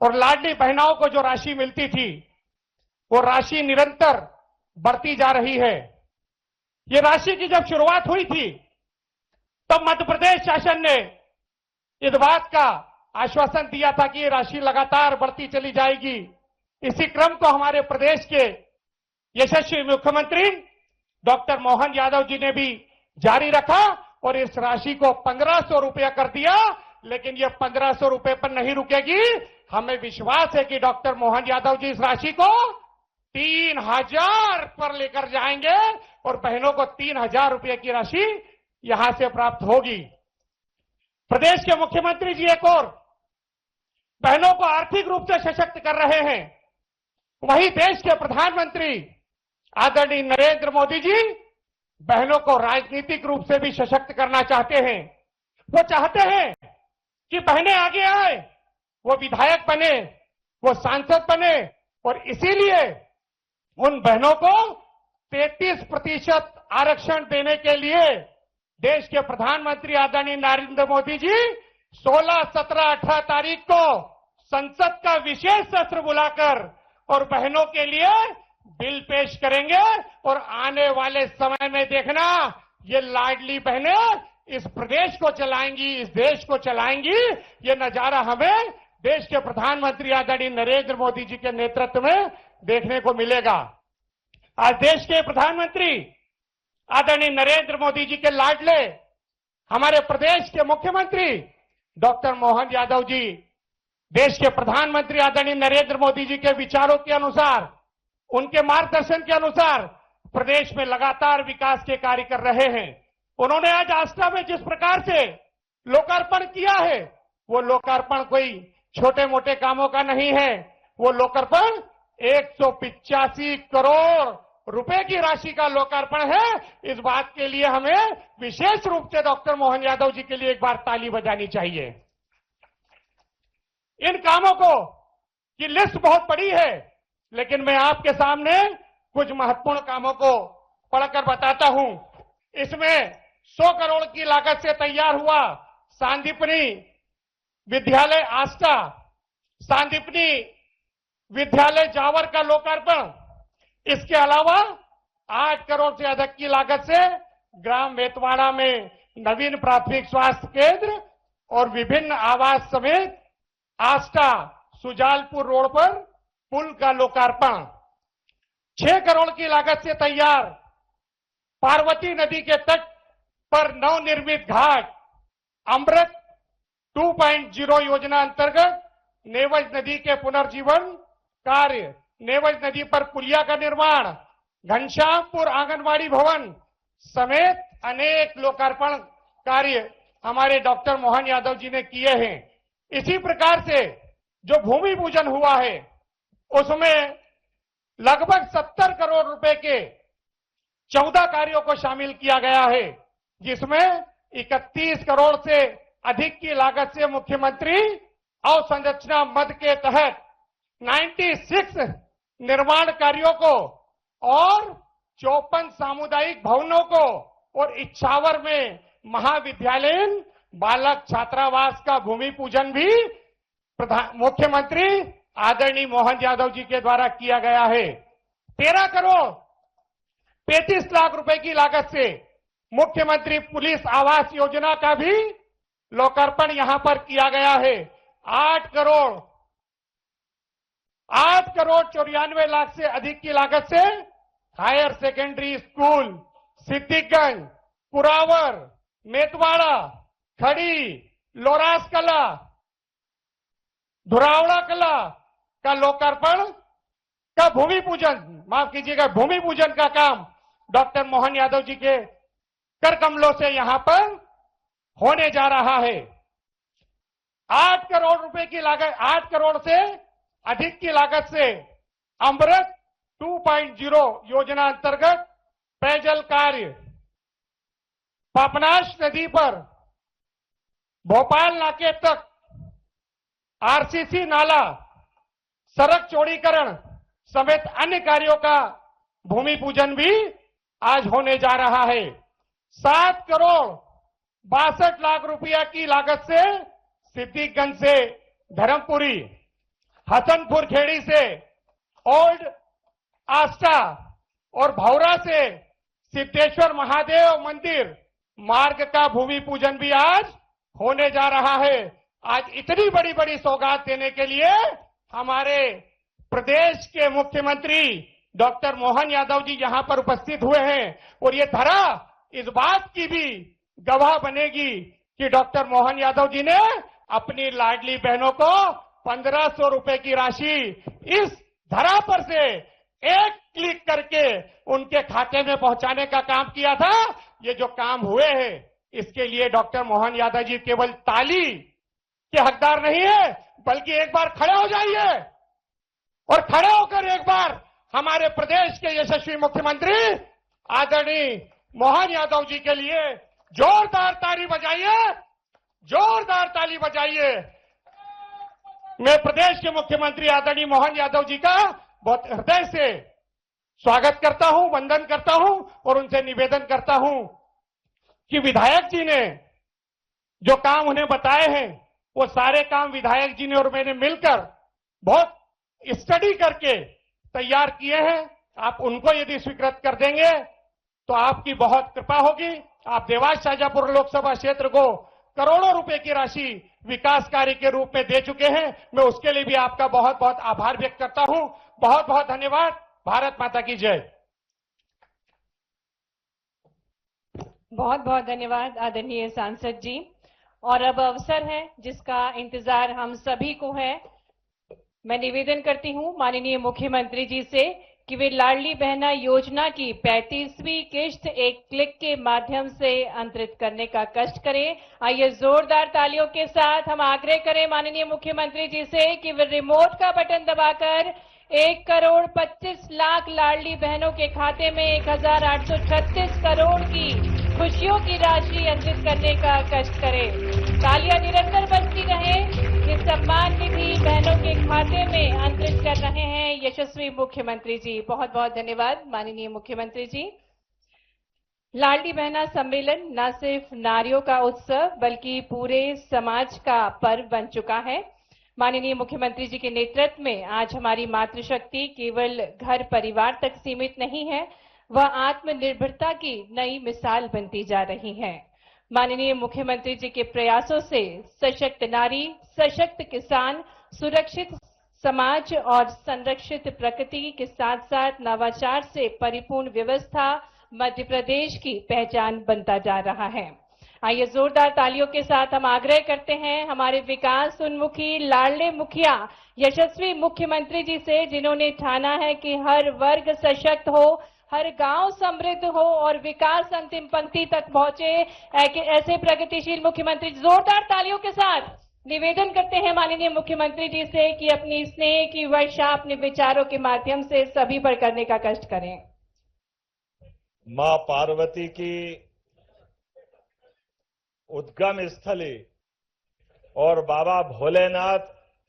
और लाडली बहनों को जो राशि मिलती थी वो राशि निरंतर बढ़ती जा रही है। ये राशि की जब शुरुआत हुई थी तब मध्य प्रदेश शासन ने इस बात का आश्वासन दिया था कि ये राशि लगातार बढ़ती चली जाएगी। इसी क्रम को हमारे प्रदेश के यशस्वी मुख्यमंत्री डॉक्टर मोहन यादव जी ने भी जारी रखा और इस राशि को 1500 रुपया कर दिया। लेकिन ये 1500 रुपए पर नहीं रुकेगी। हमें विश्वास है कि डॉक्टर मोहन यादव जी इस राशि को 3000 पर लेकर जाएंगे और बहनों को 3000 रुपए की राशि यहां से प्राप्त होगी। प्रदेश के मुख्यमंत्री जी एक और बहनों को आर्थिक रूप से सशक्त कर रहे हैं, वही देश के प्रधानमंत्री आदरणीय नरेंद्र मोदी जी बहनों को राजनीतिक रूप से भी सशक्त करना चाहते हैं। वो चाहते हैं कि बहनें आगे आए, वो विधायक बने, वो सांसद बने और इसीलिए उन बहनों को 33% आरक्षण देने के लिए देश के प्रधानमंत्री आदरणीय नरेंद्र मोदी जी 16, 17, 18 तारीख को संसद का विशेष सत्र बुलाकर और बहनों के लिए बिल पेश करेंगे। और आने वाले समय में देखना, ये लाडली बहनें इस प्रदेश को चलाएंगी, इस देश को चलाएंगी। ये नजारा हमें देश के प्रधानमंत्री आदरणीय नरेंद्र मोदी जी के नेतृत्व में देखने को मिलेगा। आज देश के प्रधानमंत्री आदरणीय नरेंद्र मोदी जी के लाडले हमारे प्रदेश के मुख्यमंत्री डॉक्टर मोहन यादव जी देश के प्रधानमंत्री आदरणीय नरेंद्र मोदी जी के विचारों के अनुसार, उनके मार्गदर्शन के अनुसार प्रदेश में लगातार विकास के कार्य कर रहे हैं। उन्होंने आज आस्था में जिस प्रकार से लोकार्पण किया है, वो लोकार्पण कोई छोटे मोटे कामों का नहीं है। वो लोकार्पण 185 करोड़ रुपए की राशि का लोकार्पण है। इस बात के लिए हमें विशेष रूप से डॉक्टर मोहन यादव जी के लिए एक बार ताली बजानी चाहिए। इन कामों को की लिस्ट बहुत बड़ी है, लेकिन मैं आपके सामने कुछ महत्वपूर्ण कामों को पढ़कर बताता हूं। इसमें 100 करोड़ की लागत से तैयार हुआ सांदीपनी विद्यालय आस्था, सांदीपनी विद्यालय जावर का लोकार्पण। इसके अलावा 8 करोड़ से अधिक की लागत से ग्राम वेतवाड़ा में नवीन प्राथमिक स्वास्थ्य केंद्र और विभिन्न आवास समेत आस्था सुजालपुर रोड पर पुल का लोकार्पण। 6 करोड़ की लागत से तैयार पार्वती नदी के तट पर नवनिर्मित घाट अमृत 2.0 योजना अंतर्गत नेवज नदी के पुनर्जीवन कार्य, नेवज नदी पर पुलिया का निर्माण, घनश्यामपुर आंगनबाड़ी भवन समेत अनेक लोकार्पण कार्य हमारे डॉक्टर मोहन यादव जी ने किए हैं। इसी प्रकार से जो भूमि पूजन हुआ है उसमें लगभग 70 करोड़ रुपए के 14 कार्यों को शामिल किया गया है, जिसमें 31 करोड़ से अधिक की लागत से मुख्यमंत्री अवसंरचना मद के तहत 96 निर्माण कार्यों को और 54 सामुदायिक भवनों को और इच्छावर में महाविद्यालयीन बालक छात्रावास का भूमि पूजन भी मुख्यमंत्री आदरणीय मोहन यादव जी के द्वारा किया गया है। 13 करोड़ 35 लाख रुपए की लागत से मुख्यमंत्री पुलिस आवास योजना का भी लोकार्पण यहां पर किया गया है। 8 करोड़ 94 लाख से अधिक की लागत से higher secondary school Siddiqganj, Kurawar, Metwada, Khadi, Loras कला, धुरावड़ा कला का लोकार्पण का भूमि पूजन, माफ कीजिएगा, भूमि पूजन का काम डॉक्टर मोहन यादव जी के कर कमलों से यहां पर होने जा रहा है। 8 करोड़ रुपए की लागत, 8 करोड़ से अधिक की लागत से अमृत 2.0 योजना अंतर्गत पेयजल कार्य, पापनाश नदी पर भोपाल नाके तक आरसीसी नाला, सड़क चौड़ीकरण समेत अन्य कार्यों का भूमि पूजन भी आज होने जा रहा है। 7 करोड़ 62 लाख रुपया की लागत से सिद्दीकगंज से धर्मपुरी, हसनपुर खेड़ी से ओल्ड आस्था और भौरा से सिद्धेश्वर महादेव मंदिर, मार्ग का भूमि पूजन भी आज होने जा रहा है। आज इतनी बड़ी बड़ी सौगात देने के लिए हमारे प्रदेश के मुख्यमंत्री डॉक्टर मोहन यादव जी यहां पर उपस्थित हुए हैं और ये धरा इस बात की भी गवाह बनेगी कि डॉक्टर मोहन यादव जी ने अपनी लाडली बहनों को 1500 रुपए की राशि इस धरा पर से एक क्लिक करके उनके खाते में पहुंचाने का काम किया था। ये जो काम हुए हैं इसके लिए डॉक्टर मोहन यादव जी केवल ताली के हकदार नहीं है, बल्कि एक बार खड़े हो जाइए और खड़े होकर एक बार हमारे प्रदेश के यशस्वी मुख्यमंत्री आदरणीय मोहन यादव जी के लिए जोरदार ताली बजाइए, जोरदार ताली बजाइए। मैं प्रदेश के मुख्यमंत्री आदरणीय मोहन यादव जी का बहुत हृदय से स्वागत करता हूं, वंदन करता हूं और उनसे निवेदन करता हूं कि विधायक जी ने जो काम उन्हें बताए हैं वो सारे काम विधायक जी ने और मैंने मिलकर बहुत स्टडी करके तैयार किए हैं। आप उनको यदि स्वीकृत कर देंगे तो आपकी बहुत कृपा होगी। आप देवास शाहजहांपुर लोकसभा क्षेत्र को करोड़ों रुपए की राशि विकास कार्य के रूप में दे चुके हैं। मैं उसके लिए भी आपका बहुत बहुत आभार व्यक्त करता हूं। बहुत बहुत धन्यवाद। भारत माता की जय। बहुत बहुत धन्यवाद आदरणीय सांसद जी। और अब अवसर है जिसका इंतजार हम सभी को है। मैं निवेदन करती हूं माननीय मुख्यमंत्री जी से कि वे लाडली बहना योजना की 35वीं किश्त एक क्लिक के माध्यम से अंतरित करने का कष्ट करें। आइए जोरदार तालियों के साथ हम आग्रह करें माननीय मुख्यमंत्री जी से कि वे रिमोट का बटन दबाकर 1,25,00,000 लाडली बहनों के खाते में 1,836 करोड़ की खुशियों की राशि अंतरित करने का कष्ट करें। तालियां निरंतर बजती रहें। ये सम्मान निधि बहनों के खाते में अंतरित कर रहे हैं यशस्वी मुख्यमंत्री जी। बहुत बहुत धन्यवाद माननीय मुख्यमंत्री जी। लाडली बहना सम्मेलन न सिर्फ नारियों का उत्सव बल्कि पूरे समाज का पर्व बन चुका है। माननीय मुख्यमंत्री जी के नेतृत्व में आज हमारी मातृशक्ति केवल घर परिवार तक सीमित नहीं है, वह आत्मनिर्भरता की नई मिसाल बनती जा रही है। माननीय मुख्यमंत्री जी के प्रयासों से सशक्त नारी, सशक्त किसान, सुरक्षित समाज और संरक्षित प्रकृति के साथ साथ नवाचार से परिपूर्ण व्यवस्था मध्य प्रदेश की पहचान बनता जा रहा है। आइए जोरदार तालियों के साथ हम आग्रह करते हैं हमारे विकास उन्मुखी लाडले मुखिया यशस्वी मुख्यमंत्री जी से, जिन्होंने ठाना है कि हर वर्ग सशक्त हो, हर गांव समृद्ध हो और विकास अंतिम पंक्ति तक पहुंचे। ऐसे प्रगतिशील मुख्यमंत्री जोरदार तालियों के साथ निवेदन करते हैं माननीय मुख्यमंत्री जी से कि अपनी स्नेह की वर्षा अपने विचारों के माध्यम से सभी पर करने का कष्ट करें। मां पार्वती की उद्गम स्थली और बाबा भोलेनाथ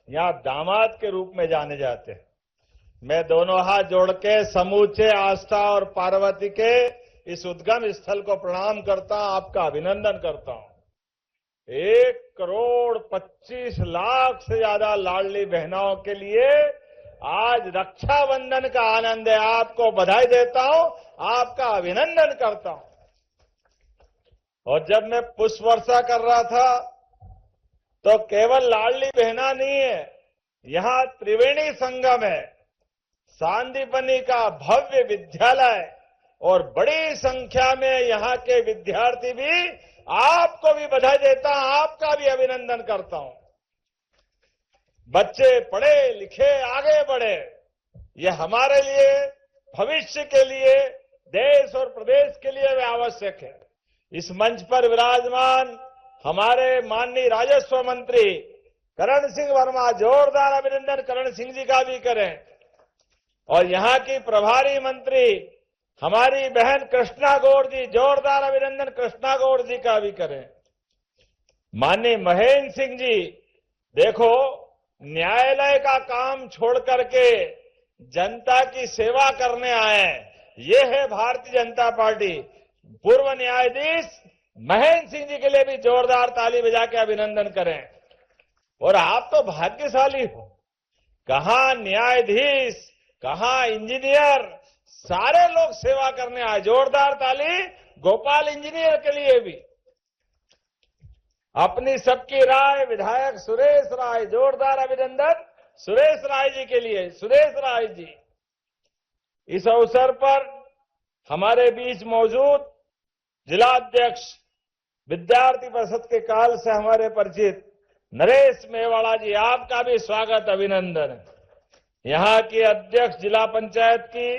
यहाँ दामाद के रूप में जाने जाते हैं। मैं दोनों हाथ जोड़ के समूचे आस्था और पार्वती के इस उद्गम स्थल को प्रणाम करता हूं, आपका अभिनंदन करता हूं। 1,25,00,000 से ज्यादा लाडली बहनों के लिए आज रक्षाबंधन का आनंद है। आपको बधाई देता हूं, आपका अभिनंदन करता हूं। और जब मैं पुष्प वर्षा कर रहा था तो केवल लाडली बहना नहीं है, यहां त्रिवेणी संगम है, सांदीपनी का भव्य विद्यालय और बड़ी संख्या में यहां के विद्यार्थी भी। आपको भी बधाई देता हूं, आपका भी अभिनंदन करता हूं। बच्चे पढ़े लिखे आगे बढ़े, ये हमारे लिए भविष्य के लिए देश और प्रदेश के लिए वे आवश्यक है। इस मंच पर विराजमान हमारे माननीय राजस्व मंत्री करण सिंह वर्मा, जोरदार अभिनंदन करण सिंह जी का भी करें। और यहां की प्रभारी मंत्री हमारी बहन कृष्णा गौड़ जी, जोरदार अभिनंदन कृष्णा गौड़ जी का भी करें। माननीय महेंद्र सिंह जी, देखो न्यायालय का काम छोड़ करके जनता की सेवा करने आए, ये है भारतीय जनता पार्टी। पूर्व न्यायाधीश महेंद्र सिंह जी के लिए भी जोरदार ताली बजा के अभिनंदन करें। और आप तो भाग्यशाली हो, कहां न्यायाधीश, कहां इंजीनियर, सारे लोग सेवा करने आए। जोरदार ताली गोपाल इंजीनियर के लिए भी। अपनी सबकी राय विधायक सुरेश राय, जोरदार अभिनंदन सुरेश राय जी के लिए। सुरेश राय जी इस अवसर पर हमारे बीच मौजूद जिलाध्यक्ष विद्यार्थी परिषद के काल से हमारे परिचित नरेश मेवाड़ा जी, आपका भी स्वागत अभिनंदन। यहां की अध्यक्ष जिला पंचायत की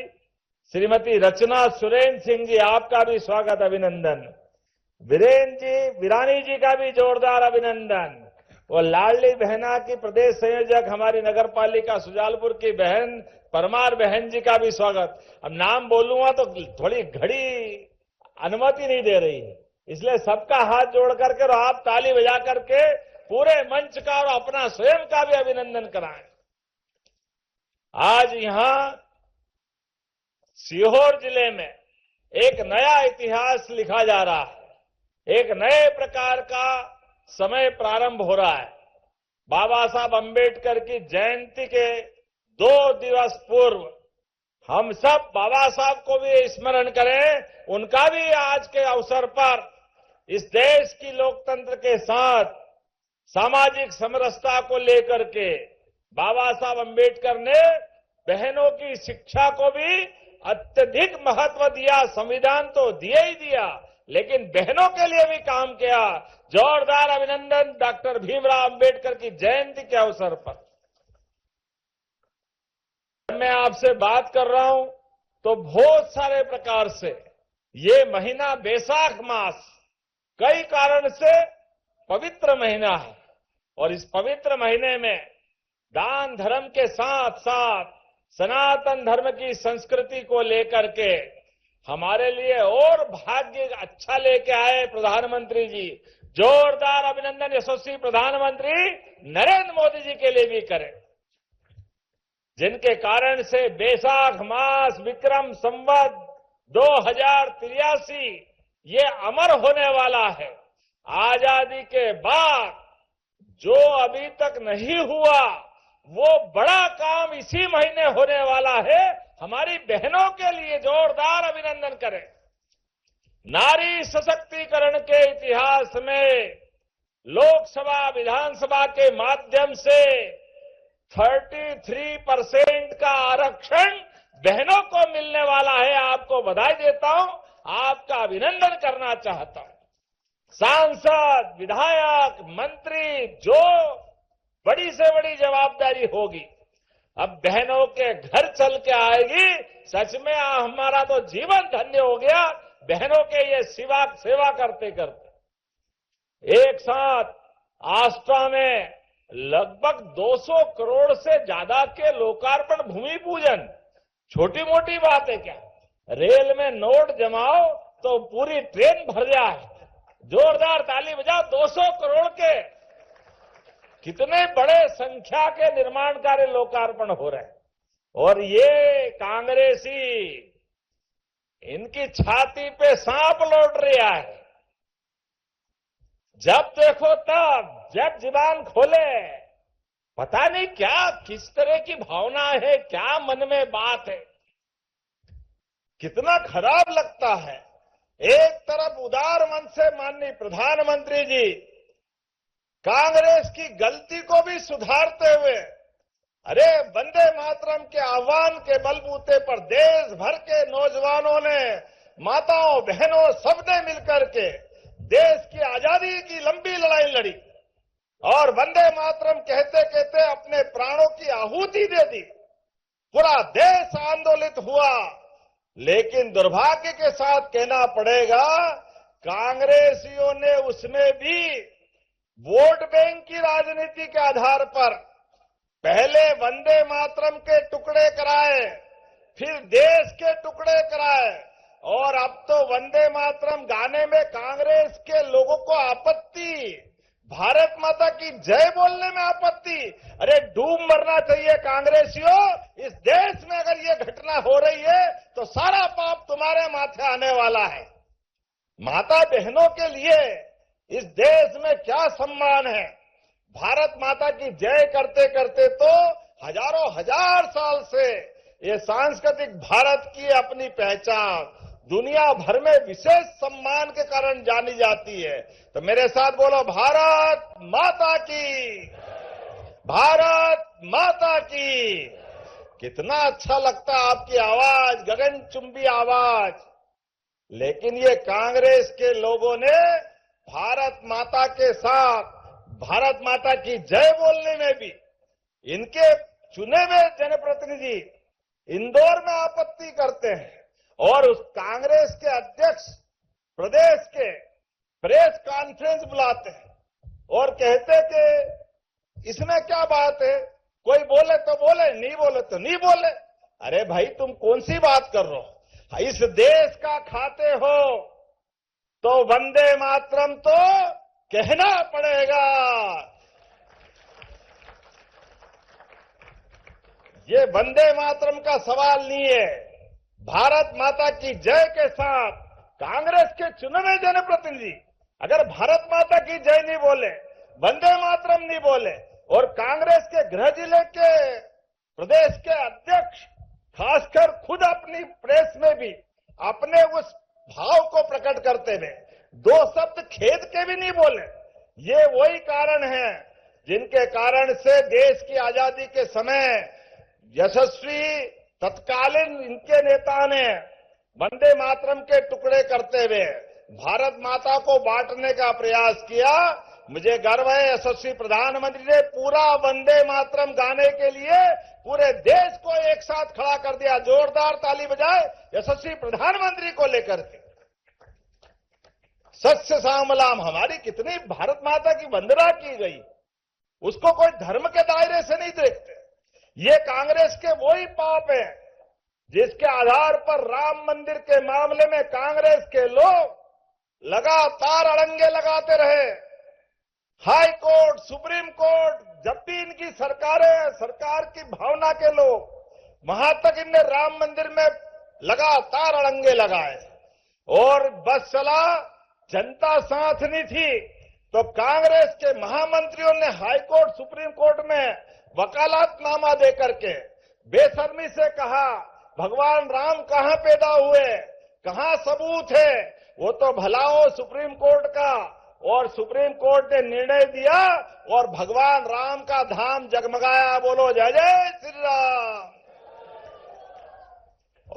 श्रीमती रचना सुरेन सिंह जी, आपका भी स्वागत अभिनंदन। वीरेन जी, वीरानी जी का भी जोरदार अभिनंदन। और लाडली बहना की प्रदेश संयोजक हमारी नगर पालिका सुजालपुर की बहन परमार बहन जी का भी स्वागत। अब नाम बोलूंगा तो थोड़ी घड़ी अनुमति नहीं दे रही है, इसलिए सबका हाथ जोड़ करके और आप ताली बजा करके पूरे मंच का और अपना स्वयं का भी अभिनंदन कराएं। आज यहां सीहोर जिले में एक नया इतिहास लिखा जा रहा है। एक नए प्रकार का समय प्रारंभ हो रहा है। बाबा साहब अंबेडकर की जयंती के 2 दिवस पूर्व हम सब बाबा साहब को भी स्मरण करें, उनका भी आज के अवसर पर इस देश की लोकतंत्र के साथ सामाजिक समरसता को लेकर के बाबा साहब अंबेडकर ने बहनों की शिक्षा को भी अत्यधिक महत्व दिया। संविधान तो दिया ही दिया, लेकिन बहनों के लिए भी काम किया। जोरदार अभिनंदन डॉक्टर भीमराव अंबेडकर की जयंती के अवसर पर। मैं आपसे बात कर रहा हूं तो बहुत सारे प्रकार से ये महीना बैसाख मास कई कारण से पवित्र महीना है, और इस पवित्र महीने में दान धर्म के साथ साथ सनातन धर्म की संस्कृति को लेकर के हमारे लिए और भाग्य अच्छा लेके आए प्रधानमंत्री जी। जोरदार अभिनंदन यशस्वी प्रधानमंत्री नरेंद्र मोदी जी के लिए भी करें, जिनके कारण से बैसाख मास विक्रम संवत 2083 ये अमर होने वाला है। आजादी के बाद जो अभी तक नहीं हुआ वो बड़ा काम इसी महीने होने वाला है। हमारी बहनों के लिए जोरदार अभिनंदन करें। नारी सशक्तिकरण के इतिहास में लोकसभा विधानसभा के माध्यम से 33% का आरक्षण बहनों को मिलने वाला है। आपको बधाई देता हूं, आपका अभिनंदन करना चाहता हूं। सांसद, विधायक, मंत्री, जो बड़ी से बड़ी जवाबदारी होगी अब बहनों के घर चल के आएगी। सच में हमारा तो जीवन धन्य हो गया बहनों के ये सेवा करते करते। एक साथ आष्टा में लगभग 200 करोड़ से ज्यादा के लोकार्पण भूमि पूजन छोटी मोटी बात है क्या? रेल में नोट जमाओ तो पूरी ट्रेन भर जाए। जोरदार ताली बजाओ। 200 करोड़ के कितने बड़े संख्या के निर्माण कार्य लोकार्पण हो रहे हैं। और ये कांग्रेसी इनकी छाती पे सांप लौट रहा है। जब देखो तब जब जुबान खोले पता नहीं क्या किस तरह की भावना है, क्या मन में बात है। कितना खराब लगता है। एक तरफ उदार मन से माननीय प्रधानमंत्री जी कांग्रेस की गलती को भी सुधारते हुए अरे वंदे मातरम के आह्वान के बलबूते पर देश भर के नौजवानों ने, माताओं बहनों सबने मिलकर के देश की आजादी की लंबी लड़ाई लड़ी और वंदे मातरम कहते कहते अपने प्राणों की आहुति दे दी। पूरा देश आंदोलित हुआ, लेकिन दुर्भाग्य के साथ कहना पड़ेगा कांग्रेसियों ने उसमें भी वोट बैंक की राजनीति के आधार पर पहले वंदे मातरम के टुकड़े कराए, फिर देश के टुकड़े कराए, और अब तो वंदे मातरम गाने में कांग्रेस के लोगों को आपत्ति, भारत माता की जय बोलने में आपत्ति। अरे डूब मरना चाहिए कांग्रेसियों। इस देश में अगर ये घटना हो रही है तो सारा पाप तुम्हारे माथे आने वाला है। माता बहनों के लिए इस देश में क्या सम्मान है। भारत माता की जय करते करते तो हजारों हजार साल से ये सांस्कृतिक भारत की अपनी पहचान, दुनिया भर में विशेष सम्मान के कारण जानी जाती है। तो मेरे साथ बोलो, भारत माता की, भारत माता की। कितना अच्छा लगता है आपकी आवाज, गगनचुंबी आवाज। लेकिन ये कांग्रेस के लोगों ने भारत माता के साथ भारत माता की जय बोलने में भी इनके चुने हुए जनप्रतिनिधि इंदौर में आपत्ति करते हैं और उस कांग्रेस के अध्यक्ष प्रदेश के प्रेस कॉन्फ्रेंस बुलाते हैं और कहते कि इसमें क्या बात है, कोई बोले तो बोले, नहीं बोले तो नहीं बोले। अरे भाई, तुम कौन सी बात कर रहे हो? इस देश का खाते हो तो वंदे मातरम तो कहना पड़ेगा। ये वंदे मातरम का सवाल नहीं है। भारत माता की जय के साथ कांग्रेस के चुने हुए जनप्रतिनिधि अगर भारत माता की जय नहीं बोले, वंदे मातरम नहीं बोले और कांग्रेस के गृह जिले के प्रदेश के अध्यक्ष खासकर खुद अपनी प्रेस में भी अपने उस भाव को प्रकट करते हुए दो शब्द खेद के भी नहीं बोले, ये वही कारण है जिनके कारण से देश की आजादी के समय यशस्वी तत्कालीन इनके नेता ने वंदे मातरम के टुकड़े करते हुए भारत माता को बांटने का प्रयास किया। मुझे गर्व है, यशस्वी प्रधानमंत्री ने पूरा वंदे मातरम गाने के लिए पूरे देश को एक साथ खड़ा कर दिया। जोरदार ताली बजाए यशस्वी प्रधानमंत्री को लेकर के। सत्य सामलाम, हमारी कितनी भारत माता की वंदना की गई, उसको कोई धर्म के दायरे से नहीं देखते। ये कांग्रेस के वही पाप है जिसके आधार पर राम मंदिर के मामले में कांग्रेस के लोग लगातार अड़ंगे लगाते रहे। हाई कोर्ट, सुप्रीम कोर्ट, जब भी इनकी सरकार की भावना के लोग वहां तक इनने राम मंदिर में लगातार अड़ंगे लगाए और बस चला, जनता साथ नहीं थी तो कांग्रेस के महामंत्रियों ने हाई कोर्ट, सुप्रीम कोर्ट में वकालतनामा देकर के बेशर्मी से कहा भगवान राम कहां पैदा हुए, कहां सबूत है। वो तो भला हो सुप्रीम कोर्ट का, और सुप्रीम कोर्ट ने निर्णय दिया और भगवान राम का धाम जगमगाया। बोलो जय जय श्री राम।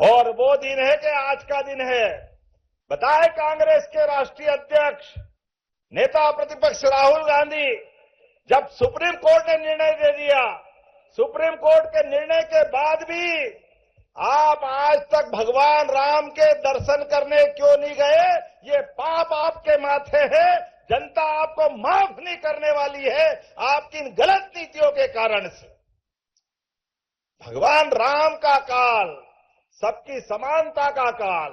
और वो दिन है कि आज का दिन है। बताए कांग्रेस के राष्ट्रीय अध्यक्ष नेता प्रतिपक्ष राहुल गांधी, जब सुप्रीम कोर्ट ने निर्णय दे दिया, सुप्रीम कोर्ट के निर्णय के बाद भी आप आज तक भगवान राम के दर्शन करने क्यों नहीं गए? ये पाप आपके माथे है। जनता आपको माफ नहीं करने वाली है आपकी इन गलत नीतियों के कारण से। भगवान राम का काल, सबकी समानता का काल,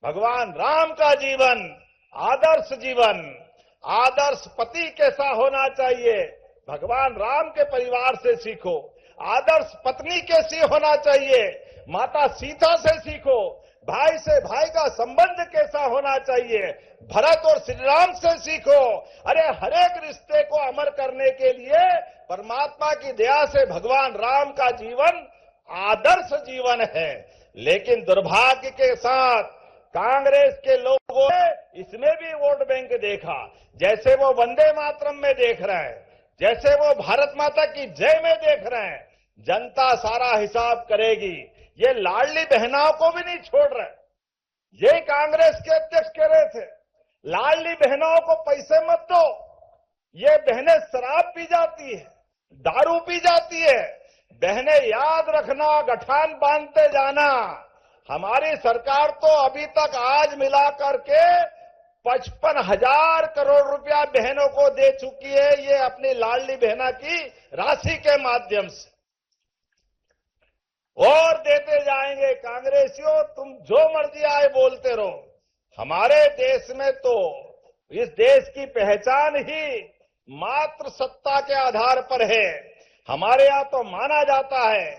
भगवान राम का जीवन, आदर्श पति कैसा होना चाहिए, भगवान राम के परिवार से सीखो। आदर्श पत्नी कैसी होना चाहिए, माता सीता से सीखो। भाई से भाई का संबंध कैसा होना चाहिए, भरत और श्री राम से सीखो। अरे हर एक रिश्ते को अमर करने के लिए परमात्मा की दया से भगवान राम का जीवन आदर्श जीवन है। लेकिन दुर्भाग्य के साथ कांग्रेस के लोगों ने इसमें भी वोट बैंक देखा। जैसे वो वंदे मातरम में देख रहे हैं, जैसे वो भारत माता की जय में देख रहे हैं। जनता सारा हिसाब करेगी। ये लाडली बहनाओं को भी नहीं छोड़ रहे। ये कांग्रेस के अध्यक्ष कह रहे थे लाडली बहनाओं को पैसे मत दो, ये बहनें शराब पी जाती है, दारू पी जाती है। बहनें याद रखना, गठान बांधते जाना, हमारी सरकार तो अभी तक आज मिला करके 55,000 करोड़ रुपया बहनों को दे चुकी है, ये अपनी लाडली बहना की राशि के माध्यम से, और देते जाएंगे। कांग्रेसियों, तुम जो मर्जी आए बोलते रहो। हमारे देश में तो इस देश की पहचान ही मात्र सत्ता के आधार पर है। हमारे यहां तो माना जाता है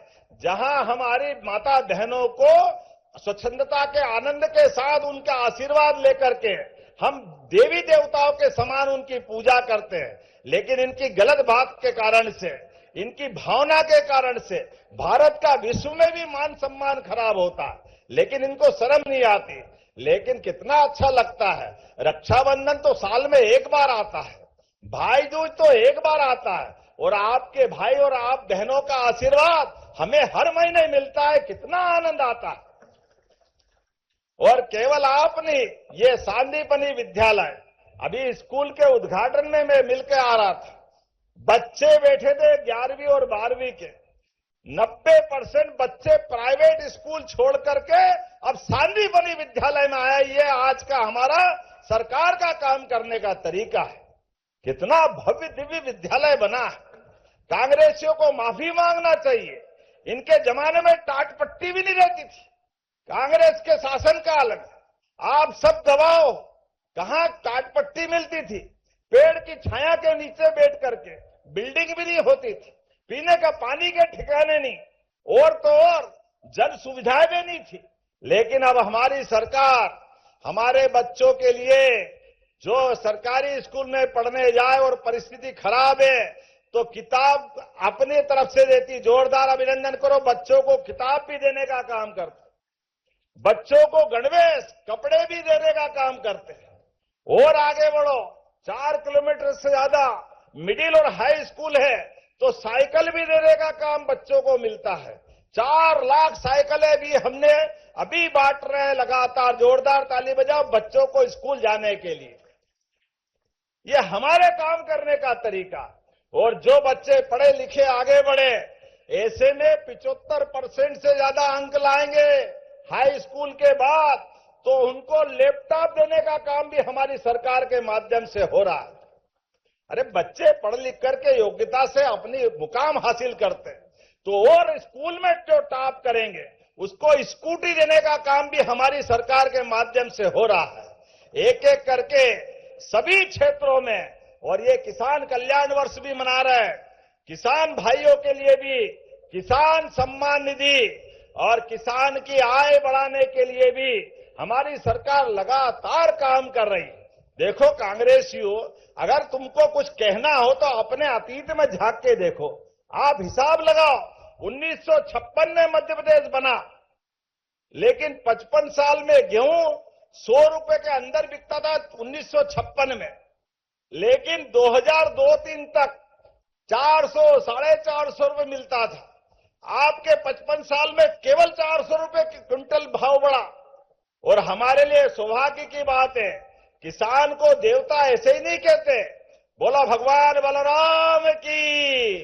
जहां हमारी माता बहनों को स्वच्छंदता के आनंद के साथ उनका आशीर्वाद लेकर के हम देवी देवताओं के समान उनकी पूजा करते हैं। लेकिन इनकी गलत बात के कारण से, इनकी भावना के कारण से भारत का विश्व में भी मान सम्मान खराब होता है। लेकिन इनको शर्म नहीं आती। लेकिन कितना अच्छा लगता है, रक्षाबंधन तो साल में एक बार आता है, भाई दूज तो एक बार आता है, और आपके भाई और आप बहनों का आशीर्वाद हमें हर महीने मिलता है। कितना आनंद आता है। और केवल आप नहीं, ये सांदीपनि विद्यालय, अभी स्कूल के उद्घाटन में मैं मिलकर आ रहा था, बच्चे बैठे थे 11वीं और 12वीं के, 90% बच्चे प्राइवेट स्कूल छोड़ करके अब सांदीपनि विद्यालय में आया। ये आज का हमारा सरकार का काम करने का तरीका है। कितना भव्य दिव्य विद्यालय बना है। कांग्रेसियों को माफी मांगना चाहिए। इनके जमाने में टाट पट्टी भी नहीं रहती थी। कांग्रेस के शासनकाल में आप सब गवाओ, कहां टाट पट्टी मिलती थी। पेड़ की छाया के नीचे बैठ करके, बिल्डिंग भी नहीं होती थी, पीने का पानी के ठिकाने नहीं, और तो और जन सुविधाएं भी नहीं थी। लेकिन अब हमारी सरकार हमारे बच्चों के लिए, जो सरकारी स्कूल में पढ़ने जाए और परिस्थिति खराब है तो किताब अपनी तरफ से देती। जोरदार अभिनंदन करो। बच्चों को किताब भी देने का काम करते, बच्चों को गणवेश कपड़े भी देने का काम करते हैं। और आगे बढ़ो, 4 किलोमीटर से ज्यादा मिडिल और हाई स्कूल है तो साइकिल भी देने का काम बच्चों को मिलता है। 4 लाख साइकिलें भी हमने अभी बांट रहे हैं लगातार। जोरदार ताली बजाओ बच्चों को स्कूल जाने के लिए। ये हमारे काम करने का तरीका। और जो बच्चे पढ़े लिखे आगे बढ़े, ऐसे में 75% से ज्यादा अंक लाएंगे हाई स्कूल के बाद, तो उनको लैपटॉप देने का काम भी हमारी सरकार के माध्यम से हो रहा है। अरे बच्चे पढ़ लिख करके योग्यता से अपनी मुकाम हासिल करते हैं तो और स्कूल में जो टॉप करेंगे उसको स्कूटी देने का काम भी हमारी सरकार के माध्यम से हो रहा है। एक एक करके सभी क्षेत्रों में। और ये किसान कल्याण वर्ष भी मना रहे हैं। किसान भाइयों के लिए भी किसान सम्मान निधि और किसान की आय बढ़ाने के लिए भी हमारी सरकार लगातार काम कर रही है। देखो कांग्रेसियों, अगर तुमको कुछ कहना हो तो अपने अतीत में झांक के देखो। आप हिसाब लगाओ, 1956 में मध्य प्रदेश बना, लेकिन 55 साल में गेहूं 100 रुपए के अंदर बिकता था 1956 में, लेकिन 2002-3 तक 400, 450 रुपए मिलता था। आपके 55 साल में केवल 400 रुपए क्विंटल भाव बढ़ा। और हमारे लिए सौभाग्य की बात है, किसान को देवता ऐसे ही नहीं कहते, बोला भगवान बलराम की।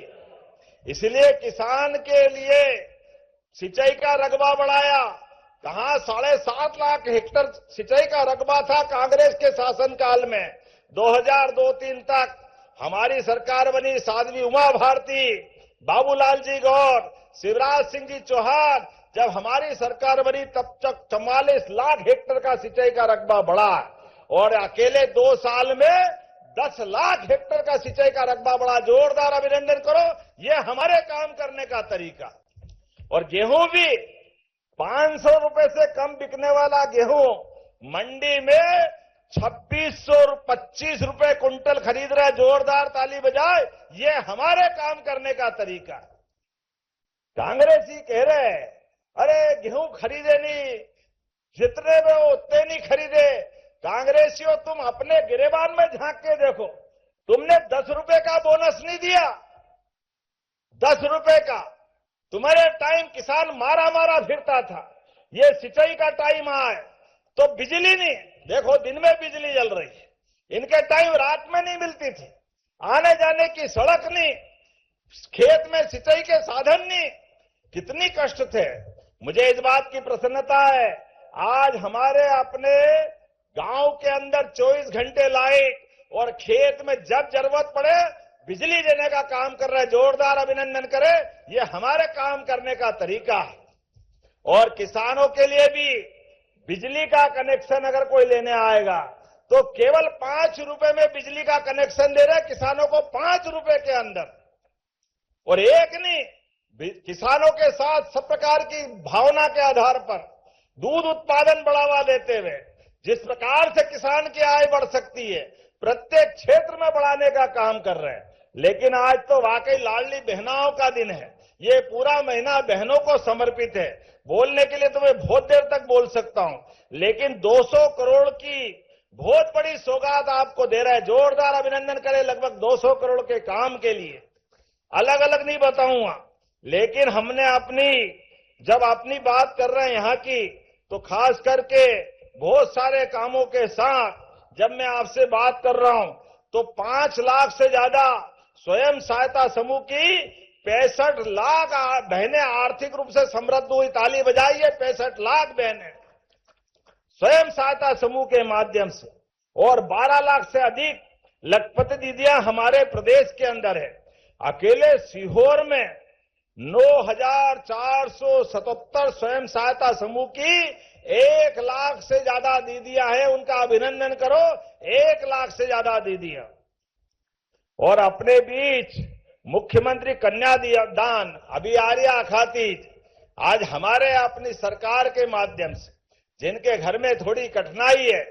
इसलिए किसान के लिए सिंचाई का रकबा बढ़ाया। कहां 7.5 लाख हेक्टेयर सिंचाई का रकबा था कांग्रेस के शासनकाल में। 2002-3 तक हमारी सरकार बनी, साध्वी उमा भारती, बाबूलाल जी गौर, शिवराज सिंह जी चौहान, जब हमारी सरकार बनी तब तक 44 लाख हेक्टेयर का सिंचाई का रकबा बढ़ा। और अकेले 2 साल में 10 लाख हेक्टेयर का सिंचाई का रकबा बढ़ा। जोरदार अभिनंदन करो। ये हमारे काम करने का तरीका। और गेहूं भी 500 रुपए से कम बिकने वाला गेहूं मंडी में 2625 रुपए कुंटल खरीद रहे। जोरदार ताली बजाए। ये हमारे काम करने का तरीका। कांग्रेसी कह रहे हैं अरे गेहूं खरीदे नहीं, जितने में उतने नहीं खरीदे। कांग्रेसियों, तुम अपने गिरेबान में झांक के देखो, तुमने 10 रुपए का बोनस नहीं दिया। 10 रुपए का। तुम्हारे टाइम किसान मारा मारा फिरता था। ये सिंचाई का टाइम आए तो बिजली नहीं, देखो दिन में बिजली जल रही है। इनके टाइम रात में नहीं मिलती थी। आने जाने की सड़क नहीं, खेत में सिंचाई के साधन नहीं। कितनी कष्ट थे। मुझे इस बात की प्रसन्नता है, आज हमारे अपने गांव के अंदर 24 घंटे लाइट और खेत में जब जरूरत पड़े बिजली देने का काम कर रहे हैं। जोरदार अभिनंदन करें। ये हमारे काम करने का तरीका है। और किसानों के लिए भी बिजली का कनेक्शन अगर कोई लेने आएगा तो केवल 5 रुपए में बिजली का कनेक्शन दे रहे किसानों को, 5 रुपए के अंदर। और एक नहीं, किसानों के साथ सब प्रकार की भावना के आधार पर दूध उत्पादन बढ़ावा देते हुए जिस प्रकार से किसान की आय बढ़ सकती है, प्रत्येक क्षेत्र में बढ़ाने का काम कर रहे हैं। लेकिन आज तो वाकई लाडली बहनाओं का दिन है। ये पूरा महीना बहनों को समर्पित है। बोलने के लिए तो मैं बहुत देर तक बोल सकता हूं, लेकिन 200 करोड़ की बहुत बड़ी सौगात आपको दे रहा है। जोरदार अभिनंदन करें लगभग 200 करोड़ के काम के लिए। अलग अलग नहीं बताऊंगा, लेकिन हमने जब अपनी बात कर रहे हैं यहां की, तो खास करके बहुत सारे कामों के साथ जब मैं आपसे बात कर रहा हूं, तो 5 लाख से ज्यादा स्वयं सहायता समूह की 65 लाख बहनें आर्थिक रूप से समृद्ध हुई। ताली बजाइए, 65 लाख बहनें स्वयं सहायता समूह के माध्यम से, और 12 लाख से अधिक लखपति दीदियां हमारे प्रदेश के अंदर है। अकेले सीहोर में 9,477 स्वयं सहायता समूह की 1 लाख से ज्यादा दीदियां हैं। उनका अभिनंदन करो, 1 लाख से ज्यादा दीदियां। और अपने बीच मुख्यमंत्री कन्या दान अभी आर्या खातीज, आज हमारे अपनी सरकार के माध्यम से जिनके घर में थोड़ी कठिनाई है,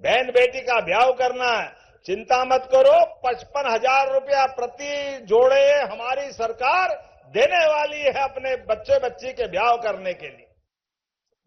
बहन बेटी का ब्याह करना है, चिंता मत करो, 55,000 रुपया प्रति जोड़े हमारी सरकार देने वाली है अपने बच्चे बच्ची के ब्याह करने के लिए।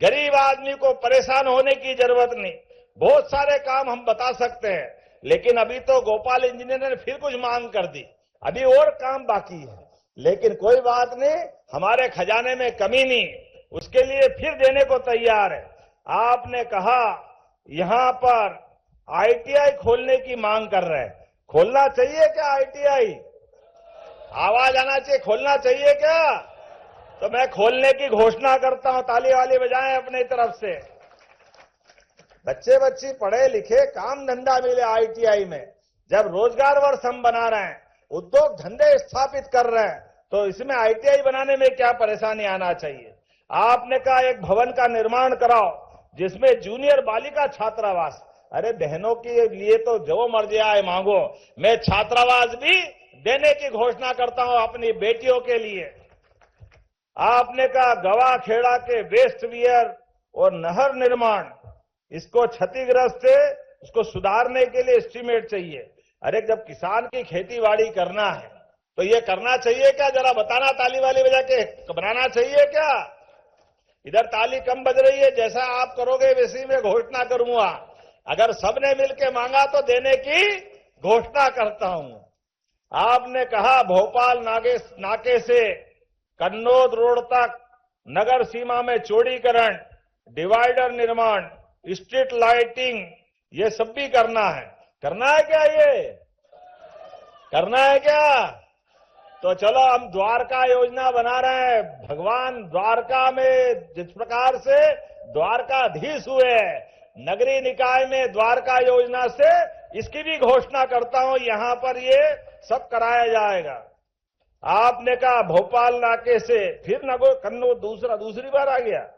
गरीब आदमी को परेशान होने की जरूरत नहीं। बहुत सारे काम हम बता सकते हैं, लेकिन अभी तो गोपाल इंजीनियर ने फिर कुछ मांग कर दी, अभी और काम बाकी है। लेकिन कोई बात नहीं, हमारे खजाने में कमी नहीं, उसके लिए फिर देने को तैयार है। आपने कहा यहां पर आईटीआई खोलने की मांग कर रहे हैं, खोलना चाहिए क्या आईटीआई? आवाज आना चाहिए, खोलना चाहिए क्या? तो मैं खोलने की घोषणा करता हूं, ताली वाली बजाएं अपनी तरफ से। बच्चे बच्ची पढ़े लिखे, काम धंधा मिले आईटीआई में। जब रोजगार वर्ष हम बना रहे हैं, उद्योग धंधे स्थापित कर रहे हैं, तो इसमें आईटीआई बनाने में क्या परेशानी आना चाहिए? आपने कहा एक भवन का निर्माण कराओ जिसमें जूनियर बालिका छात्रावास। अरे बहनों के लिए तो जो मर्जी आए मांगो, मैं छात्रावास भी देने की घोषणा करता हूं अपनी बेटियों के लिए। आपने कहा गवाखेड़ा के वेस्ट वियर और नहर निर्माण, इसको क्षतिग्रस्त है, इसको सुधारने के लिए एस्टीमेट चाहिए। अरे जब किसान की खेती-बाड़ी करना है तो ये करना चाहिए क्या? जरा बताना ताली वाली बजा के, बनाना चाहिए क्या? इधर ताली कम बज रही है, जैसा आप करोगे वैसी मैं घोषणा करूंगा। अगर सबने मिलकर मांगा तो देने की घोषणा करता हूं। आपने कहा भोपाल नाके से कन्नौज रोड तक नगर सीमा में चौड़ीकरण, डिवाइडर निर्माण, स्ट्रीट लाइटिंग, ये सब भी करना है। करना है क्या? ये करना है क्या? तो चलो हम द्वारका योजना बना रहे हैं। भगवान द्वारका में जिस प्रकार से द्वारकाधीश हुए, नगरीय निकाय में द्वारका योजना से इसकी भी घोषणा करता हूं, यहां पर ये सब कराया जाएगा। आपने कहा भोपाल नाके से फिर कन्नौज दूसरी बार आ गया,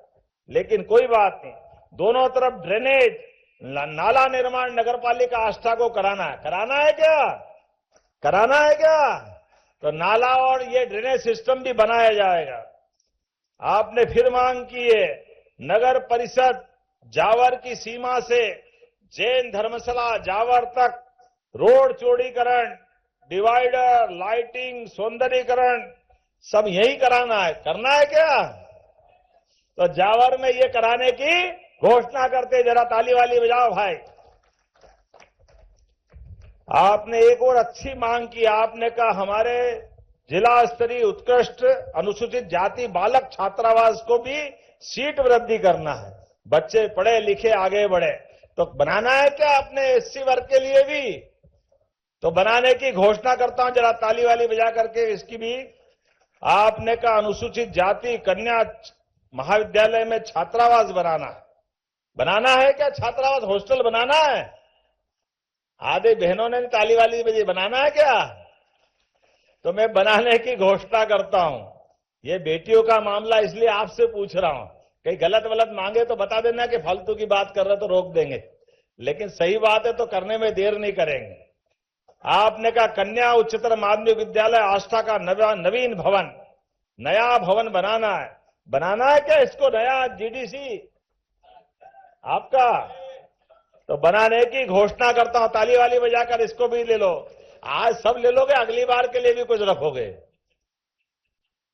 लेकिन कोई बात नहीं। दोनों तरफ ड्रेनेज, नाला निर्माण नगरपालिका आष्टा को कराना है। कराना है क्या? कराना है क्या? तो नाला और ये ड्रेनेज सिस्टम भी बनाया जाएगा। आपने फिर मांग की है नगर परिषद जावर की सीमा से जैन धर्मशाला जावर तक रोड चौड़ीकरण, डिवाइडर, लाइटिंग, सौंदर्यीकरण सब यही कराना है। करना है क्या? तो जावर में ये कराने की घोषणा करते, जरा ताली वाली बजाओ भाई। आपने एक और अच्छी मांग की, आपने कहा हमारे जिला स्तरीय उत्कृष्ट अनुसूचित जाति बालक छात्रावास को भी सीट वृद्धि करना है। बच्चे पढ़े लिखे आगे बढ़े, तो बनाना है क्या अपने एससी वर्ग के लिए भी? तो बनाने की घोषणा करता हूं, जरा ताली वाली बजा करके इसकी भी। आपने कहा अनुसूचित जाति कन्या महाविद्यालय में छात्रावास बनाना है। बनाना है क्या? छात्रावास हॉस्टल बनाना है? आधे बहनों ने ताली वाली बजी, बनाना है क्या? तो मैं बनाने की घोषणा करता हूं। ये बेटियों का मामला इसलिए आपसे पूछ रहा हूं, कहीं गलत वलत मांगे तो बता देना कि फालतू की बात कर रहे तो रोक देंगे, लेकिन सही बात है तो करने में देर नहीं करेंगे। आपने कहा कन्या उच्चतर माध्यमिक विद्यालय आष्टा का नवीन भवन, नया भवन बनाना है। बनाना है क्या इसको? नया जीडीसी आपका, तो बनाने की घोषणा करता हूं। ताली वाली बजाकर इसको भी ले लो। आज सब ले लोगे, अगली बार के लिए भी कुछ रखोगे।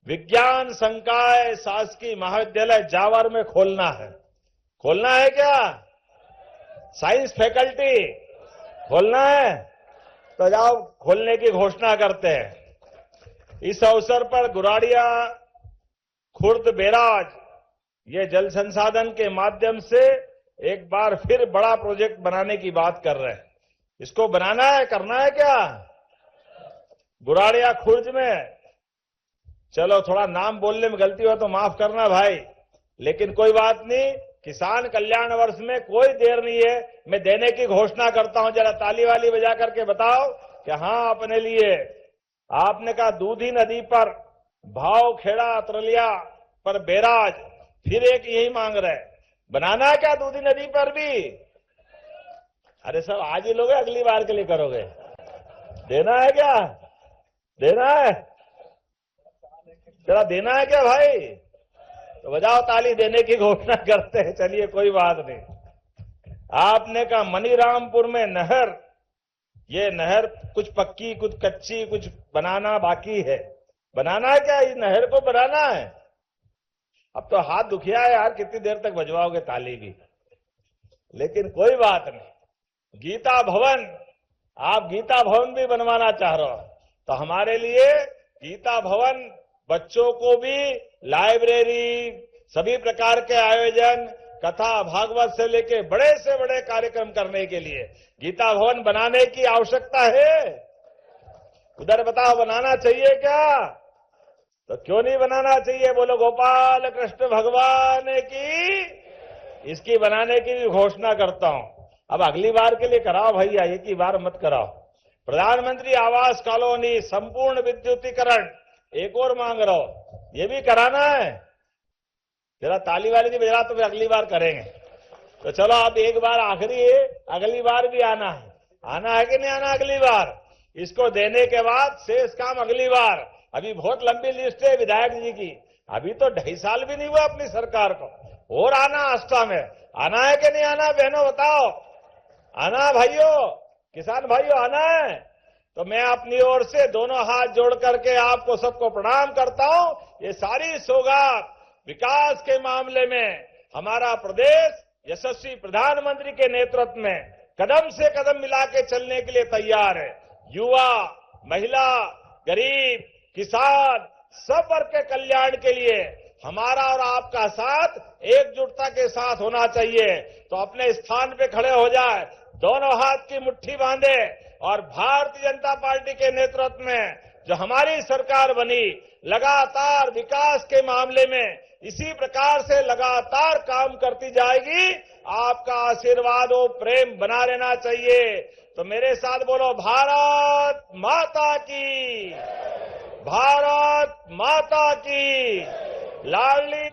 विज्ञान संकाय शासकीय महाविद्यालय जावर में खोलना है। खोलना है क्या? साइंस फैकल्टी खोलना है? तो जाओ खोलने की घोषणा करते हैं। इस अवसर पर गुराड़िया खुर्द बैराज ये जल संसाधन के माध्यम से एक बार फिर बड़ा प्रोजेक्ट बनाने की बात कर रहे हैं। इसको बनाना है, करना है क्या? गुराड़िया खुर्द में, चलो थोड़ा नाम बोलने में गलती हो तो माफ करना भाई, लेकिन कोई बात नहीं। किसान कल्याण वर्ष में कोई देर नहीं है, मैं देने की घोषणा करता हूं। जरा ताली वाली बजा करके बताओ कि हाँ अपने लिए। आपने कहा दूधी नदी पर भाव खेड़ा अतरलिया पर बैराज, फिर एक यही मांग रहे, बनाना है क्या दूधी नदी पर भी? अरे सब आज ही लोगे, अगली बार के लिए करोगे? देना है क्या? देना है? जरा देना है क्या भाई? तो बजाओ ताली, देने की घोषणा करते हैं। चलिए कोई बात नहीं। आपने कहा मनीरामपुर में नहर, ये नहर कुछ पक्की कुछ कच्ची, कुछ बनाना बाकी है। बनाना है क्या? इस नहर को बनाना है? अब तो हाथ दुखिया है यार, कितनी देर तक बजवाओगे ताली भी? लेकिन कोई बात नहीं। गीता भवन, आप गीता भवन भी बनवाना चाह रहे हो तो हमारे लिए गीता भवन, बच्चों को भी लाइब्रेरी, सभी प्रकार के आयोजन, कथा भागवत से लेके बड़े से बड़े कार्यक्रम करने के लिए गीता भवन बनाने की आवश्यकता है। उधर बताओ, बनाना चाहिए क्या? तो क्यों नहीं बनाना चाहिए? बोलो गोपाल कृष्ण भगवान की। इसकी बनाने की भी घोषणा करता हूं। अब अगली बार के लिए कराओ भैया, एक ही बार मत कराओ। प्रधानमंत्री आवास कॉलोनी संपूर्ण विद्युतीकरण एक और मांग रहा हो, ये भी कराना है। जरा ताली वाली नहीं बजा तो फिर अगली बार करेंगे। तो चलो अब एक बार आखिरी है, अगली बार भी आना है। आना है कि नहीं आना अगली बार? इसको देने के बाद शेष काम अगली बार। अभी बहुत लंबी लिस्ट है विधायक जी की, अभी तो 2.5 साल भी नहीं हुआ अपनी सरकार को। और आना आस्था में, आना है कि नहीं आना? बहनों बताओ, आना भाइयों, किसान भाइयों आना है? तो मैं अपनी ओर से दोनों हाथ जोड़ करके आपको सबको प्रणाम करता हूं। ये सारी सौगात विकास के मामले में हमारा प्रदेश यशस्वी प्रधानमंत्री के नेतृत्व में कदम से कदम मिला के चलने के लिए तैयार है। युवा, महिला, गरीब, किसान, सब वर्ग के कल्याण के लिए हमारा और आपका साथ एकजुटता के साथ होना चाहिए। तो अपने स्थान पे खड़े हो जाए, दोनों हाथ की मुट्ठी बांधे और भारतीय जनता पार्टी के नेतृत्व में जो हमारी सरकार बनी, लगातार विकास के मामले में इसी प्रकार से लगातार काम करती जाएगी। आपका आशीर्वाद और प्रेम बना रहना चाहिए। तो मेरे साथ बोलो, भारत माता की, भारत माता की, लाडली